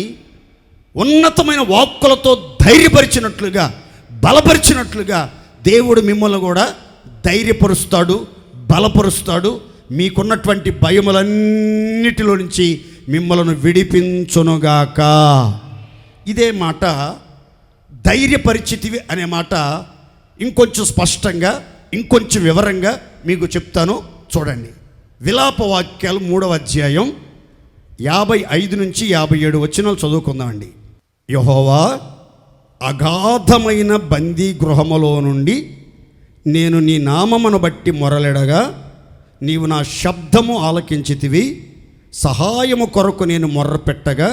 [SPEAKER 1] ఉన్నతమైన వాక్కులతో ధైర్యపరిచినట్లుగా, బలపరిచినట్లుగా దేవుడు మిమ్మల్ని కూడా ధైర్యపరుస్తాడు, బలపరుస్తాడు. మీకున్నటువంటి భయములన్నిటిలో నుంచి మిమ్మల్ని విడిపించునుగాక. ఇదే మాట ధైర్యపరిచితివి అనే మాట ఇంకొంచెం స్పష్టంగా, ఇంకొంచెం వివరంగా మీకు చెప్తాను. చూడండి, విలాప వాక్యాలు 3వ అధ్యాయం 55 నుంచి 57 వచనాలు చదువుకుందామండి. యెహోవా అగాధమైన బందీ గృహములో నుండి నేను నీ నామమును బట్టి మొరలెడగా నీవు నా శబ్దము ఆలకించితివి. సహాయము కొరకు నేను మొర్రపెట్టగా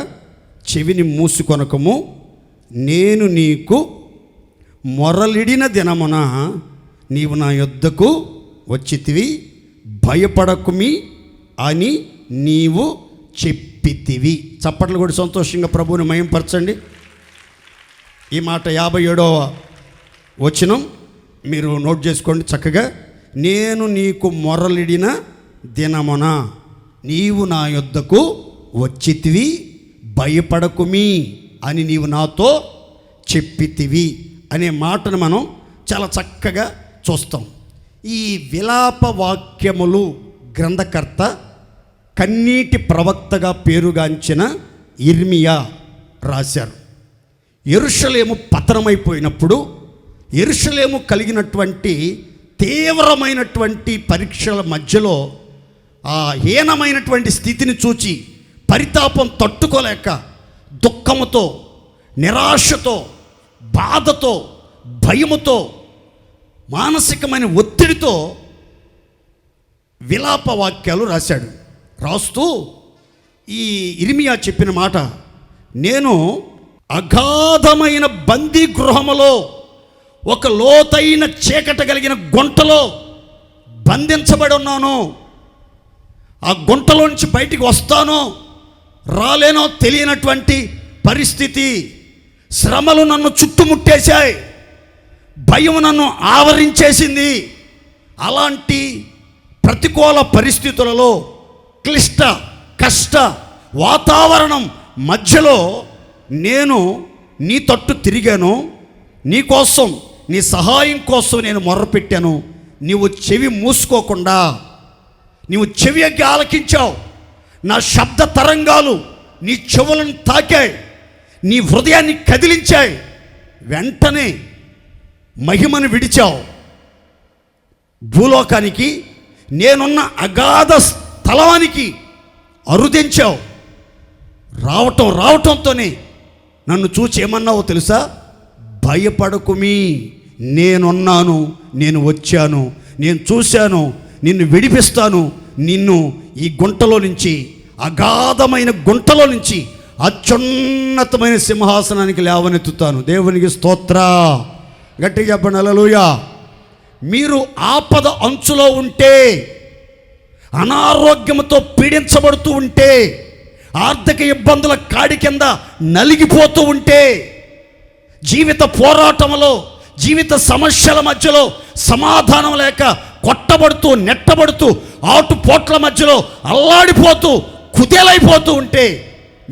[SPEAKER 1] చెవిని మూసుకొనకము. నేను నీకు మొరలిడిన దినమున నీవు నా యొద్దకు వచ్చితివి. భయపడకుమి అని నీవు చెప్పితివి. చప్పట్లు కూడా సంతోషంగా ప్రభువుని మహిమపరచండి. ఈ మాట 57వ వచనం మీరు నోట్ చేసుకోండి చక్కగా. నేను నీకు మొరలిడిన దినమున నీవు నా యొద్దకు వచ్చితివి. భయపడకుమి అని నీవు నాతో చెప్పితివి అనే మాటను మనం చాలా చక్కగా చూస్తాం. ఈ విలాప వాక్యములు గ్రంథకర్త కన్నీటి ప్రవక్తగా పేరుగాంచిన ఇర్మియా రాశారు. యెరూషలేము పతనమైపోయినప్పుడు యెరూషలేము కలిగినటువంటి తీవ్రమైనటువంటి పరీక్షల మధ్యలో ఆ హీనమైనటువంటి స్థితిని చూచి పరితాపం తట్టుకోలేక దుఃఖముతో, నిరాశతో, బాధతో, భయముతో, మానసికమైన ఒత్తిడితో విలాప వాక్యాలు రాశాడు. రాస్తూ ఈ ఇర్మియా చెప్పిన మాట, నేను అగాధమైన బందీ గృహములో, ఒక లోతైన చీకట కలిగిన గుంటలో బంధించబడి ఉన్నాను. ఆ గుంటలోంచి బయటికి వస్తానో రాలేనో తెలియనటువంటి పరిస్థితి. శ్రమలు నన్ను చుట్టుముట్టేశాయి, భయం నన్ను ఆవరించేసింది. అలాంటి ప్రతికూల పరిస్థితులలో, క్లిష్ట కష్ట వాతావరణం మధ్యలో నేను నీ తట్టు తిరిగాను. నీ కోసం, నీ సహాయం కోసం నేను మొర్రపెట్టాను. నీవు చెవి మూసుకోకుండా నీవు చెవి ఎగ్గి ఆలకించావు. నా శబ్ద తరంగాలు నీ చెవులను తాకాయి, నీ హృదయాన్ని కదిలించాయి. వెంటనే మహిమను విడిచావు. భూలోకానికి, నేనున్న అగాధ స్థలానికి అరుదించావు. రావటంతోనే నన్ను చూచి ఏమన్నావో తెలుసా? భయపడకుమి, నేనున్నాను, నేను వచ్చాను, నేను చూశాను, నిన్ను విడిపిస్తాను. నిన్ను ఈ గుంటలో నుంచి, అగాధమైన గుంటలో నుంచి అత్యున్నతమైన సింహాసనానికి లేవనెత్తుతాను. దేవునికి స్తోత్ర. గట్టిగా చెప్పండి హల్లెలూయా. మీరు ఆపద అంచులో ఉంటే, అనారోగ్యంతో పీడించబడుతూ ఉంటే, ఆర్థిక ఇబ్బందుల కాడి కింద నలిగిపోతూ ఉంటే, జీవిత పోరాటంలో, జీవిత సమస్యల మధ్యలో సమాధానం లేక కొట్టబడుతూ, నెట్టబడుతూ, ఆటుపోట్ల మధ్యలో అల్లాడిపోతూ, కుదేలైపోతూ ఉంటే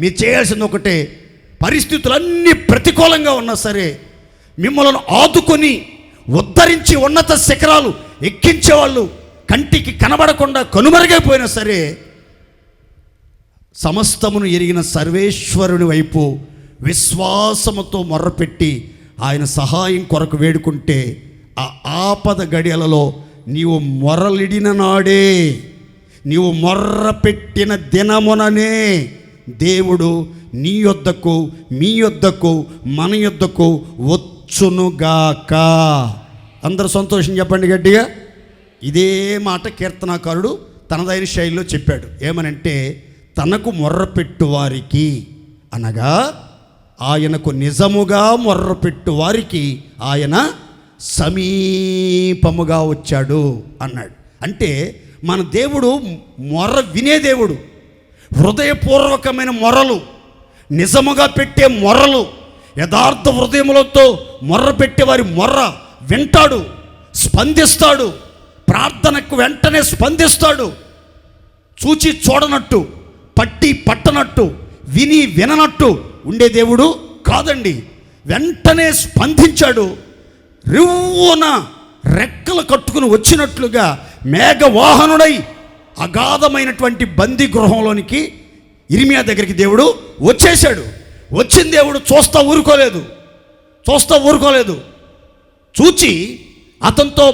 [SPEAKER 1] మీరు చేయాల్సింది ఒకటే. పరిస్థితులన్నీ ప్రతికూలంగా ఉన్నా సరే మిమ్మల్ని ఆదుకొని ఉద్ధరించి ఉన్నత శిఖరాలు ఎక్కించేవాళ్ళు కంటికి కనబడకుండా కనుమరుగైపోయినా సరే సమస్తమును ఎరిగిన సర్వేశ్వరుని వైపు విశ్వాసముతో మొర్రపెట్టి ఆయన సహాయం కొరకు వేడుకుంటే, ఆ ఆపద గడియలలో నీవు మొరలిడిన నాడే, నీవు మొర్రపెట్టిన దినముననే దేవుడు నీ యొద్దకు, మీ యొద్దకు, మన యొద్దకు వచ్చునుగాక. అందరూ సంతోషం చెప్పండి గట్టిగా. ఇదే మాట కీర్తనాకారుడు తనదైన శైలిలో చెప్పాడు. ఏమనంటే, తనకు మొర్రపెట్టు వారికి, అనగా ఆయనకు నిజముగా మొర్రపెట్టు వారికి ఆయన సమీపముగా వచ్చాడు అన్నాడు. అంటే మన దేవుడు మొర్ర వినే దేవుడు. హృదయపూర్వకమైన మొర్రలు, నిజముగా పెట్టే మొర్రలు, యథార్థ హృదయములతో మొర్ర పెట్టేవారి మొర్ర వింటాడు, స్పందిస్తాడు. ప్రార్థనకు వెంటనే స్పందిస్తాడు. చూచి చూడనట్టు, పట్టి పట్టనట్టు, విని విననట్టు ఉండే దేవుడు కాదండి. వెంటనే స్పందించాడు. రివ్వున రెక్కలు కట్టుకుని వచ్చినట్లుగా మేఘవాహనుడై అగాధమైనటువంటి బందీ గృహంలోనికి ఇర్మియా దగ్గరికి దేవుడు వచ్చేశాడు. వచ్చిన దేవుడు చూస్తా ఊరుకోలేదు. చూచి అతనితో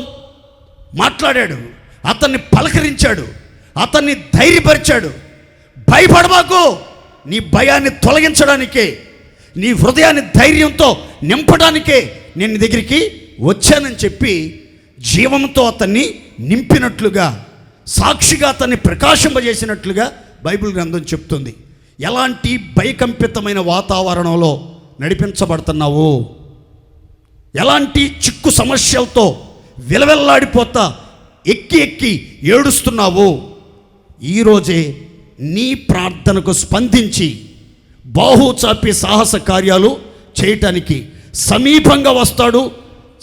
[SPEAKER 1] మాట్లాడాడు, అతన్ని పలకరించాడు, అతన్ని ధైర్యపరిచాడు. భయపడబాకు, నీ భయాన్ని తొలగించడానికే, నీ హృదయాన్ని ధైర్యంతో నింపడానికే నేను నీ దగ్గరికి వచ్చానని చెప్పి జీవంతో అతన్ని నింపినట్లుగా, సాక్షిగా అతన్ని ప్రకాశింపజేసినట్లుగా బైబిల్ గ్రంథం చెప్తుంది. ఎలాంటి భయకంపితమైన వాతావరణంలో నడిపించబడుతున్నావు, ఎలాంటి చిక్కు సమస్యలతో విలవెల్లాడిపోతా ఎక్కి ఎక్కి ఏడుస్తున్నావు, ఈరోజే నీ ప్రార్థనకు స్పందించి బాహు చాపి సాహస కార్యాలు చేయటానికి సమీపంగా వస్తాడు.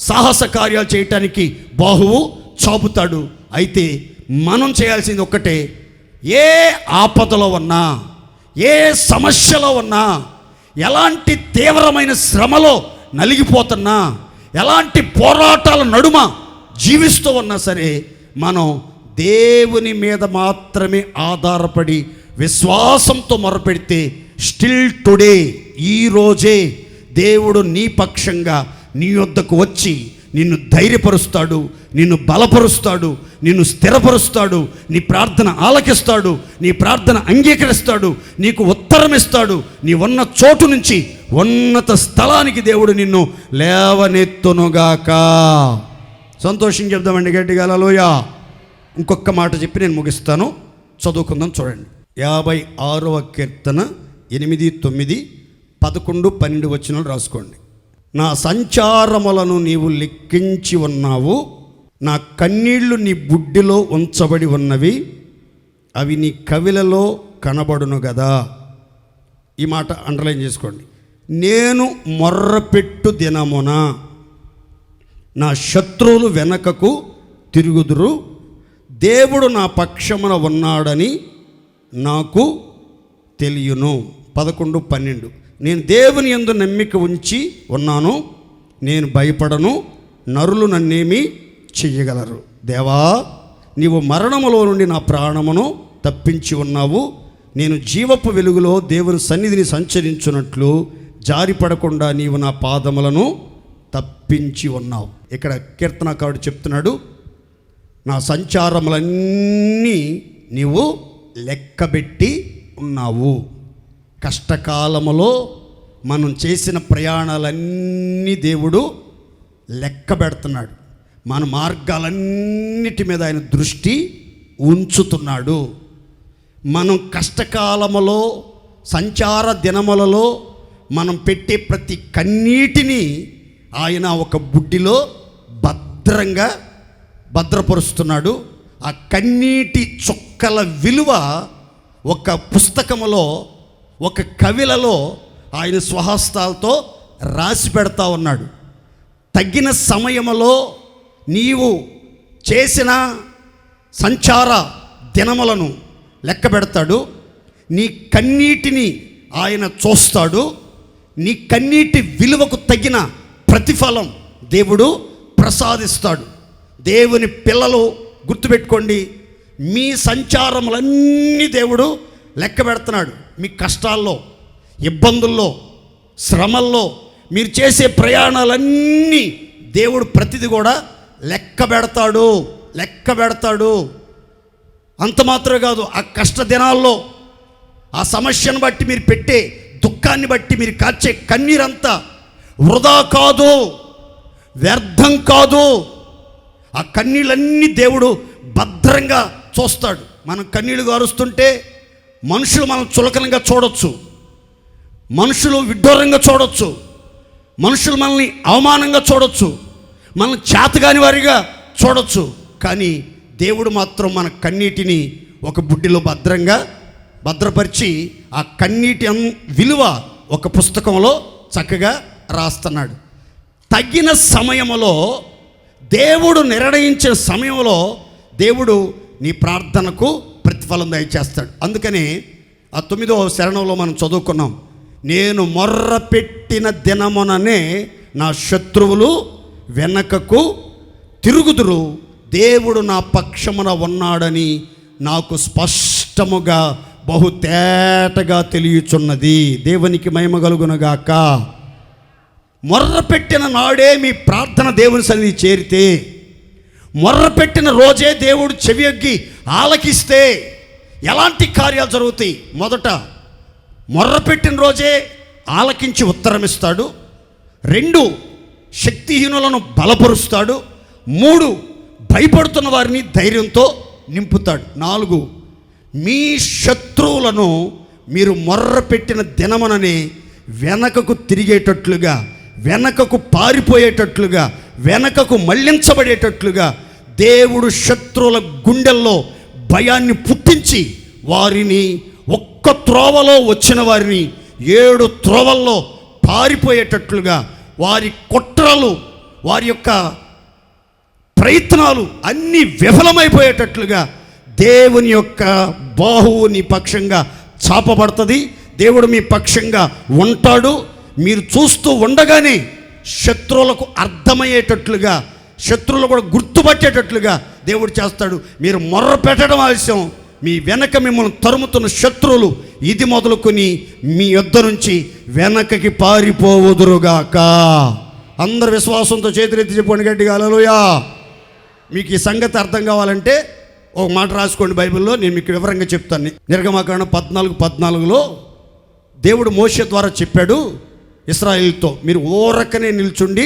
[SPEAKER 1] సాహస కార్యాలు చేయటానికి బాహువు చాపుతాడు. అయితే మనం చేయాల్సింది ఒక్కటే, ఏ ఆపదలో ఉన్నా, ఏ సమస్యలో ఉన్నా, ఎలాంటి తీవ్రమైన శ్రమలో నలిగిపోతున్నా, ఎలాంటి పోరాటాల నడుమ జీవిస్తూ ఉన్నా సరే, మనం దేవుని మీద మాత్రమే ఆధారపడి విశ్వాసంతో మొరపెడితే స్టిల్ టుడే, ఈరోజే దేవుడు నీ పక్షంగా నీ యొద్దకు వచ్చి నిన్ను ధైర్యపరుస్తాడు, నిన్ను బలపరుస్తాడు, నిన్ను స్థిరపరుస్తాడు, నీ ప్రార్థన ఆలకిస్తాడు, నీ ప్రార్థన అంగీకరిస్తాడు, నీకు ఉత్తరం ఇస్తాడు. నీ ఉన్న చోటు నుంచి ఉన్నత స్థలానికి దేవుడు నిన్ను లేవనెత్తునుగాక. సంతోషం చెప్దామండి గట్టిగా హల్లెలూయా. ఇంకొక మాట చెప్పి నేను ముగిస్తాను, చదువుకుందాం. చూడండి, 56వ కీర్తన 8, 9, 11, 12 వచనాలు రాసుకోండి. నా సంచారములను నీవు లెక్కించి ఉన్నావు, నా కన్నీళ్లు నీ బుడ్డిలో ఉంచబడి ఉన్నవి, అవి నీ కవిలలో కనబడును గదా. ఈ మాట అండర్లైన్ చేసుకోండి. నేను మొర్రపెట్టు దినమున నా శత్రువులు వెనకకు తిరుగుదురు, దేవుడు నా పక్షమున ఉన్నాడని నాకు తెలియను. 11, 12 నేను దేవుని యందు నమ్మిక ఉంచి ఉన్నాను, నేను భయపడను, నరులు నన్నేమి చెయ్యగలరు. దేవా, నీవు మరణములో నుండి నా ప్రాణమును తప్పించి ఉన్నావు, నేను జీవపు వెలుగులో దేవుని సన్నిధిని సంచరించున్నట్లు జారిపడకుండా నీవు నా పాదములను తప్పించి ఉన్నావు. ఇక్కడ కీర్తనకారుడు చెప్తున్నాడు, నా సంచారములన్నీ నీవు లెక్కబెట్టి ఉన్నావు. కష్టకాలములో మనం చేసిన ప్రయాణాలన్నీ దేవుడు లెక్క పెడుతున్నాడు. మన మార్గాలన్నిటి మీద ఆయన దృష్టి ఉంచుతున్నాడు. మనం కష్టకాలములో, సంచార దినములలో మనం పెట్టే ప్రతి కన్నీటిని ఆయన ఒక బుడ్డిలో భద్రంగా భద్రపరుస్తున్నాడు. ఆ కన్నీటి చుక్కల విలువ ఒక పుస్తకములో, ఒక కవిలలో ఆయన స్వహస్తాలతో రాసి పెడతా ఉన్నాడు. తగిన సమయములో నీవు చేసిన సంచార దినములను లెక్క పెడతాడు. నీ కన్నీటిని ఆయన చూస్తాడు. నీ కన్నీటి విలువకు తగిన ప్రతిఫలం దేవుడు ప్రసాదిస్తాడు. దేవుని పిల్లలు గుర్తుపెట్టుకోండి, మీ సంచారములన్నీ దేవుడు లెక్క పెడుతున్నాడు. మీ కష్టాల్లో, ఇబ్బందుల్లో, శ్రమల్లో, మీరు చేసే ప్రయాణాలన్నీ దేవుడు ప్రతిదీ కూడా లెక్క పెడతాడు. అంత మాత్రమే కాదు, ఆ కష్ట దినాల్లో, ఆ సమస్యను బట్టి మీరు పెట్టే దుఃఖాన్ని బట్టి మీరు కాచే కన్నీరంతా వృధా కాదు, వ్యర్థం కాదు. ఆ కన్నీళ్ళన్నీ దేవుడు భద్రంగా చూస్తాడు. మనం కన్నీళ్ళు గారుస్తుంటే మనుషులు మనం చులకనంగా చూడొచ్చు, మనుషులు విడ్డూరంగా చూడొచ్చు, మనుషులు మనల్ని అవమానంగా చూడొచ్చు, మనల్ని చేతగాని వారిగా చూడొచ్చు. కానీ దేవుడు మాత్రం మన కన్నీటిని ఒక బుడ్డిలో భద్రంగా భద్రపరిచి ఆ కన్నీటి విలువ ఒక పుస్తకంలో చక్కగా రాస్తున్నాడు. తగిన సమయంలో, దేవుడు నిర్ణయించిన సమయంలో దేవుడు నీ ప్రార్థనకు ప్రతిఫలం దయచేస్తాడు. అందుకని ఆ 9వ శరణంలో మనం చదువుకున్నాం, నేను మొర్రపెట్టిన దినముననే నా శత్రువులు వెనకకు తిరుగుదురు, దేవుడు నా పక్షమున ఉన్నాడని నాకు స్పష్టముగా బహుతేటగా తెలియచున్నది. దేవునికి మహిమ కలుగునుగాక. మొర్రపెట్టిన నాడే మీ ప్రార్థన దేవుని సన్నిధి చేరితే, మొర్రపెట్టిన రోజే దేవుడు చెవియొగ్గి ఆలకిస్తే ఎలాంటి కార్యాలు జరుగుతాయి? మొదట మొర్రపెట్టిన రోజే ఆలకించి ఉత్తరమిస్తాడు. 2 శక్తిహీనులను బలపరుస్తాడు. 3 భయపడుతున్న వారిని ధైర్యంతో నింపుతాడు. 4 మీ శత్రువులను మీరు మొర్రపెట్టిన దినమనని వెనకకు తిరిగేటట్లుగా, వెనకకు పారిపోయేటట్లుగా, వెనకకు మళ్లించబడేటట్లుగా దేవుడు శత్రువుల గుండెల్లో భయాన్ని పుట్టించి వారిని ఒక్క త్రోవలో వచ్చిన వారిని 7 త్రోవల్లో పారిపోయేటట్లుగా, వారి కుట్రలు, వారి యొక్క ప్రయత్నాలు అన్నీ విఫలమైపోయేటట్లుగా దేవుని యొక్క బాహువు నీ పక్షంగా చాపబడుతుంది. దేవుడు మీ పక్షంగా ఉంటాడు. మీరు చూస్తూ ఉండగానే శత్రువులకు అర్థమయ్యేటట్లుగా, శత్రువులు కూడా గుర్తుపట్టేటట్లుగా దేవుడు చేస్తాడు. మీరు మొర్ర పెట్టడం ఆలస్యం, మీ వెనక మిమ్మల్ని తరుముతున్న శత్రువులు ఇది మొదలుకొని మీ యొద్ద నుంచి వెనకకి పారిపోవుదురుగాక. అందరు విశ్వాసంతో చేతులెత్తి చెప్పండి గట్టిగా హల్లెలూయా. మీకు ఈ సంగతి అర్థం కావాలంటే ఒక మాట రాసుకోండి బైబిల్లో, నేను మీకు వివరంగా చెప్తాను. నిర్గమకాండం 14:14లో దేవుడు మోషే ద్వారా చెప్పాడు ఇశ్రాయేలుతో, మీరు ఓరకనే నిల్చుండి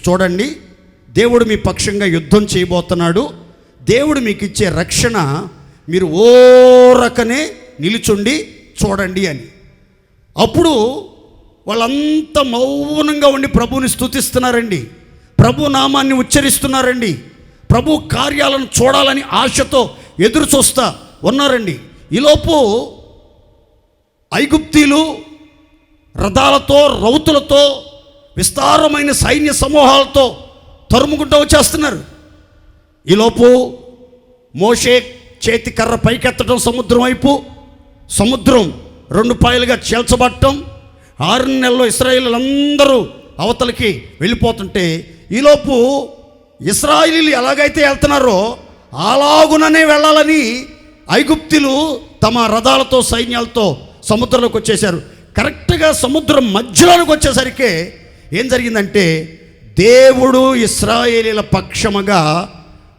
[SPEAKER 1] చూడండి, దేవుడు మీ పక్షంగా యుద్ధం చేయబోతున్నాడు, దేవుడు మీకు ఇచ్చే రక్షణ మీరు ఓరకనే నిలుచుండి చూడండి అని. అప్పుడు వాళ్ళంతా మౌనంగా ఉండి ప్రభువుని స్తుతిస్తున్నారండి, ప్రభు నామాన్ని ఉచ్చరిస్తున్నారండి, ప్రభు కార్యాలను చూడాలని ఆశతో ఎదురు చూస్తా ఉన్నారండి. ఈలోపు ఐగుప్తీలు రథాలతో, రౌతులతో, విస్తారమైన సైన్య సమూహాలతో తరుముకుంటూ వచ్చేస్తున్నారు. ఈలోపు మోషే చేతి కర్ర పైకెత్తడం సముద్రం వైపు, సముద్రం 2 పాయలుగా చీల్చబట్టడం, 6 నెలల్లో ఇశ్రాయేలీలందరూ అవతలకి వెళ్ళిపోతుంటే, ఈలోపు ఇశ్రాయేలీలు ఎలాగైతే వెళ్తున్నారో అలాగుననే వెళ్ళాలని ఐగుప్తులు తమ రథాలతో, సైన్యాలతో సముద్రంలోకి వచ్చేశారు. కరెక్ట్గా సముద్రం మధ్యలోనికి వచ్చేసరికి ఏం జరిగిందంటే, దేవుడు ఇశ్రాయేలీల పక్షముగా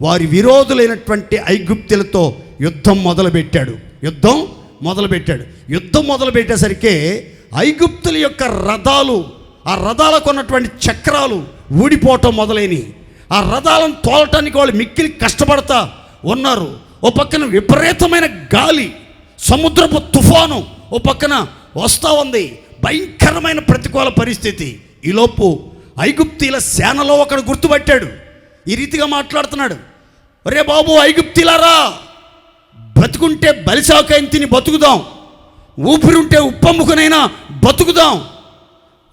[SPEAKER 1] వారి విరోధులైనటువంటి ఐగుప్తులతో యుద్ధం మొదలుపెట్టాడు. యుద్ధం మొదలుపెట్టేసరికి ఐగుప్తుల యొక్క రథాలు, ఆ రథాలకు ఉన్నటువంటి చక్రాలు ఊడిపోవటం మొదలైనవి. ఆ రథాలను తోలటానికి వాళ్ళు మిక్కిలి కష్టపడతా ఉన్నారు. ఓ పక్కన విపరీతమైన గాలి, సముద్రపు తుఫాను ఓ పక్కన వస్తూ ఉంది, భయంకరమైన ప్రతికూల పరిస్థితి. ఈలోపు ఐగుప్తీల సేనలో ఒకడు గుర్తుపట్టాడు, ఈ రీతిగా మాట్లాడుతున్నాడు, ఒరే బాబు ఐగుప్తీలారా, బతుకుంటే బలిసాకాయని తిని బతుకుదాం, ఊపిరుంటే ఉప్పమ్ముకునైనా బతుకుదాం,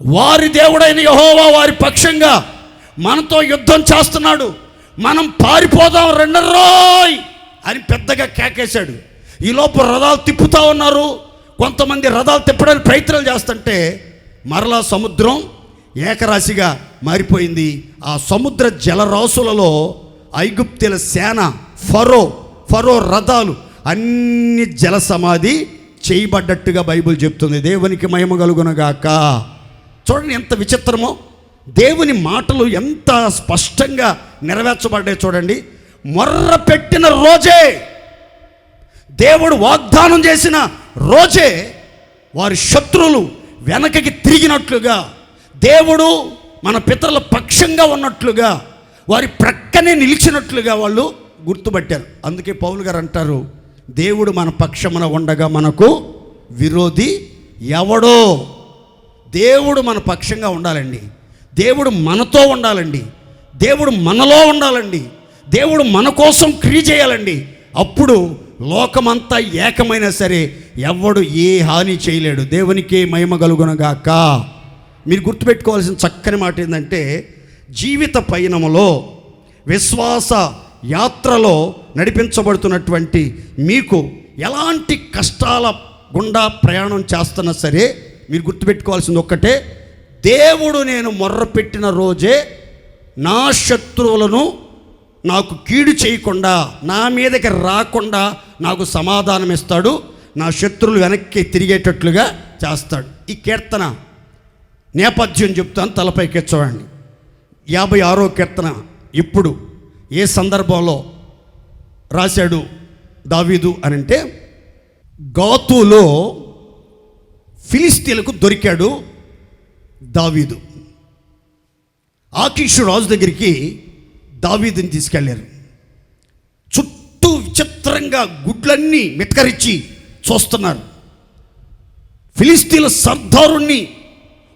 [SPEAKER 1] వారి దేవుడైన యెహోవా వారి పక్షంగా మనతో యుద్ధం చేస్తున్నాడు, మనం పారిపోదాం రెండర్రోయ్ అని పెద్దగా కేకేశాడు. ఈలోపు రథాలు తిప్పుతూ ఉన్నారు, కొంతమంది రథాలు తిప్పడానికి ప్రయత్నాలు చేస్తుంటే మరలా సముద్రం ఏకరాశిగా మారిపోయింది. ఆ సముద్ర జలరాశులలో ఐగుప్తుల సేన, ఫరో రథాలు అన్ని జల సమాధి చేయబడ్డట్టుగా బైబిల్ చెప్తుంది. దేవునికి మహిమ కలుగునగాక. చూడండి ఎంత విచిత్రమో, దేవుని మాటలు ఎంత స్పష్టంగా నెరవేర్చబడ్డాయి చూడండి. మొర్ర పెట్టిన రోజే, దేవుడు వాగ్దానం చేసిన రోజే వారి శత్రువులు వెనకకి తిరిగినట్లుగా, దేవుడు మన పితరుల పక్షంగా ఉన్నట్లుగా, వారి ప్రక్కనే నిలిచినట్లుగా వాళ్ళు గుర్తుపట్టారు. అందుకే పౌలు గారు అంటారు, దేవుడు మన పక్షమున ఉండగా మనకు విరోధి ఎవడో. దేవుడు మన పక్షంగా ఉండాలండి, దేవుడు మనతో ఉండాలండి, దేవుడు మనలో ఉండాలండి, దేవుడు మన కోసం క్రియ చేయాలండి. అప్పుడు లోకమంతా ఏకమైనా సరే ఎవడు ఏ హాని చేయలేడు. దేవునికి మహిమ కలుగునగాక. మీరు గుర్తుపెట్టుకోవాల్సిన చక్కని మాట ఏంటంటే, జీవిత పయనములో, విశ్వాస యాత్రలో నడిపించబడుతున్నటువంటి మీకు ఎలాంటి కష్టాల గుండా ప్రయాణం చేస్తున్నా సరే మీరు గుర్తుపెట్టుకోవాల్సింది ఒక్కటే, దేవుడు నేను మొర్రపెట్టిన రోజే నా శత్రువులను నాకు కీడు చేయకుండా, నా మీదకి రాకుండా నాకు సమాధానం ఇస్తాడు, నా శత్రువులు వెనక్కి తిరిగేటట్లుగా చేస్తాడు. ఈ కీర్తన నేపథ్యం చెప్తాను, తలపైకి చూడండి. 56వ కీర్తన ఇప్పుడు ఏ సందర్భంలో రాశాడు దావీదు అని అంటే, గాతులో ఫిలిస్తీన్లకు దొరికాడు, దావీదు. ఆకీషు రాజు దగ్గరికి దావీదుని తీసుకెళ్లారు. చుట్టూ విచిత్రంగా గుడ్లన్నీ మెతకరించి చూస్తున్నారు. ఫిలిస్తీన్ల సర్దారుణ్ణి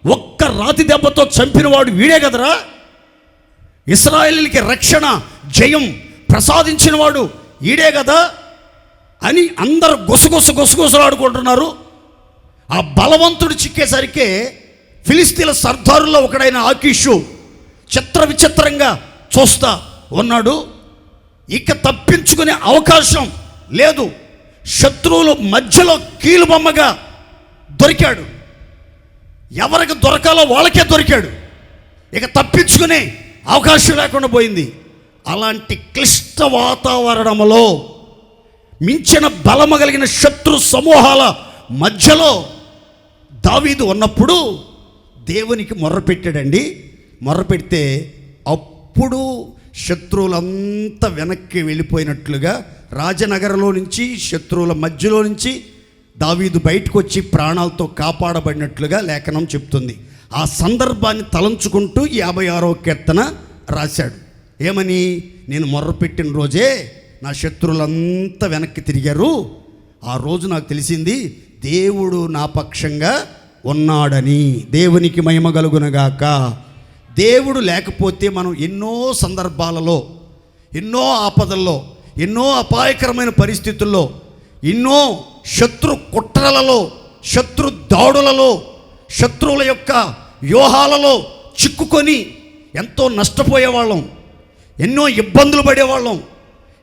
[SPEAKER 1] ఒక్క రాతి దెబ్బతో చంపినవాడు వీడే కదరా, ఇశ్రాయేలుకి రక్షణ జయం ప్రసాదించినవాడు ఈడే కదా అని అందరూ గుసగుసలాడుకుంటున్నారు. ఆ బలవంతుడు చిక్కేసరికి ఫిలిస్తీన్ల సర్దారుల్లో ఒకడైన ఆకీషు విచిత్రంగా చూస్తా ఉన్నాడు. ఇక తప్పించుకునే అవకాశం లేదు. శత్రువుల మధ్యలో కీలుబొమ్మగా దొరికాడు. ఎవరికి దొరకాలో వాళ్ళకే దొరికాడు. ఇక తప్పించుకునే అవకాశం లేకుండా పోయింది. అలాంటి క్లిష్ట వాతావరణంలో మించిన బలము కలిగిన శత్రు సమూహాల మధ్యలో దావీదు ఉన్నప్పుడు దేవునికి మొర్రపెట్టాడండి. మొర్రపెడితే అప్పుడు శత్రువులంతా వెనక్కి వెళ్ళిపోయినట్లుగా రాజనగరంలో నుంచి శత్రువుల మధ్యలో నుంచి దావీదు బయటకు వచ్చి ప్రాణాలతో కాపాడబడినట్లుగా లేఖనం చెప్తుంది. ఆ సందర్భాన్ని తలంచుకుంటూ 56వ కీర్తన రాశాడు. ఏమని? నేను మొర్రపెట్టిన రోజే నా శత్రువులంతా వెనక్కి తిరిగారు. ఆ రోజు నాకు తెలిసింది దేవుడు నా పక్షంగా ఉన్నాడని. దేవునికి మహిమ కలుగునగాక. దేవుడు లేకపోతే మనం ఎన్నో సందర్భాలలో, ఎన్నో ఆపదల్లో, ఎన్నో అపాయకరమైన పరిస్థితుల్లో, ఎన్నో శత్రు కుట్రలలో, శత్రు దాడులలో, శత్రువుల యొక్క వ్యూహాలలో చిక్కుకొని ఎంతో నష్టపోయేవాళ్ళం, ఎన్నో ఇబ్బందులు పడేవాళ్ళం,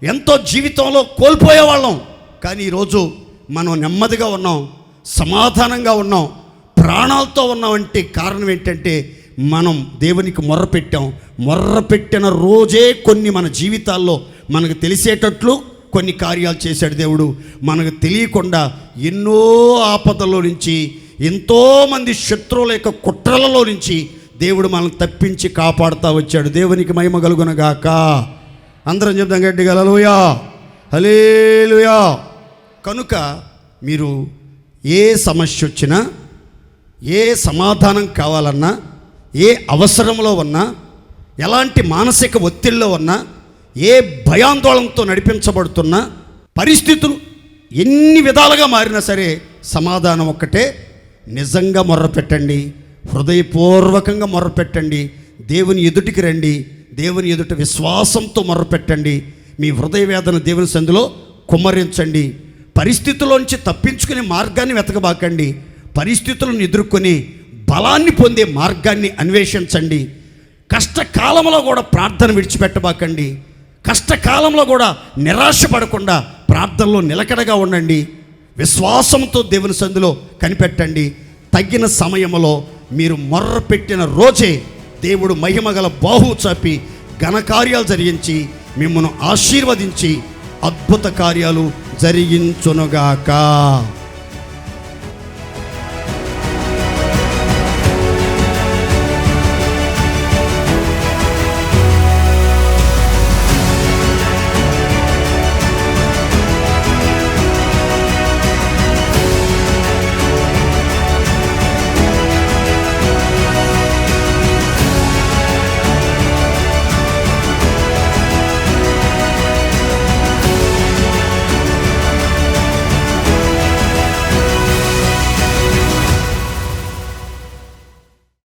[SPEAKER 1] ఎంతో జీవితంలో కోల్పోయేవాళ్ళం. కానీ ఈరోజు మనం నెమ్మదిగా ఉన్నాం, సమాధానంగా ఉన్నాం, ప్రాణాలతో ఉన్నామంటే కారణం ఏంటంటే మనం దేవునికి మొర్రపెట్టాం. మొర్రపెట్టిన రోజే కొన్ని మన జీవితాల్లో మనకు తెలిసేటట్లు కొన్ని కార్యాలు చేశాడు దేవుడు. మనకు తెలియకుండా ఎన్నో ఆపదల్లో నుంచి, ఎంతోమంది శత్రువుల యొక్క కుట్రలలో నుంచి దేవుడు మనల్ని తప్పించి కాపాడుతూ వచ్చాడు. దేవునికి మహిమ కలుగునగాక. అందరం చెప్తాం గట్టిగా హల్లెలూయా, హల్లెలూయా. కనుక మీరు ఏ సమస్య వచ్చినా, ఏ సమాధానం కావాలన్నా, ఏ అవసరంలో ఉన్నా, ఎలాంటి మానసిక ఒత్తిడిలో ఉన్నా, ఏ భయాందోళనతో నడిపించబడుతున్నా, పరిస్థితులు ఎన్ని విధాలుగా మారినా సరే సమాధానం ఒక్కటే, నిజంగా మొర్రపెట్టండి, హృదయపూర్వకంగా మొర్రపెట్టండి, దేవుని ఎదుటికి రండి, దేవుని ఎదుట విశ్వాసంతో మొర్రపెట్టండి. మీ హృదయ వేదన దేవుని సందులో కుమ్మరించండి. పరిస్థితుల్లోంచి తప్పించుకునే మార్గాన్ని వెతకబాకండి. పరిస్థితులను ఎదుర్కొని బలాన్ని పొందే మార్గాన్ని అన్వేషించండి. కష్టకాలంలో కూడా ప్రార్థన విడిచిపెట్టబాకండి. కష్టకాలంలో కూడా నిరాశపడకుండా ప్రార్థనలో నిలకడగా ఉండండి. విశ్వాసంతో దేవుని సందులో కనిపెట్టండి. తగిన సమయంలో మీరు మొర్రపెట్టిన రోజే దేవుడు మహిమగల బాహు చాపి ఘనకార్యాలు జరిగించి మిమ్మల్ని ఆశీర్వదించి అద్భుత కార్యాలు జరిగించునుగాక.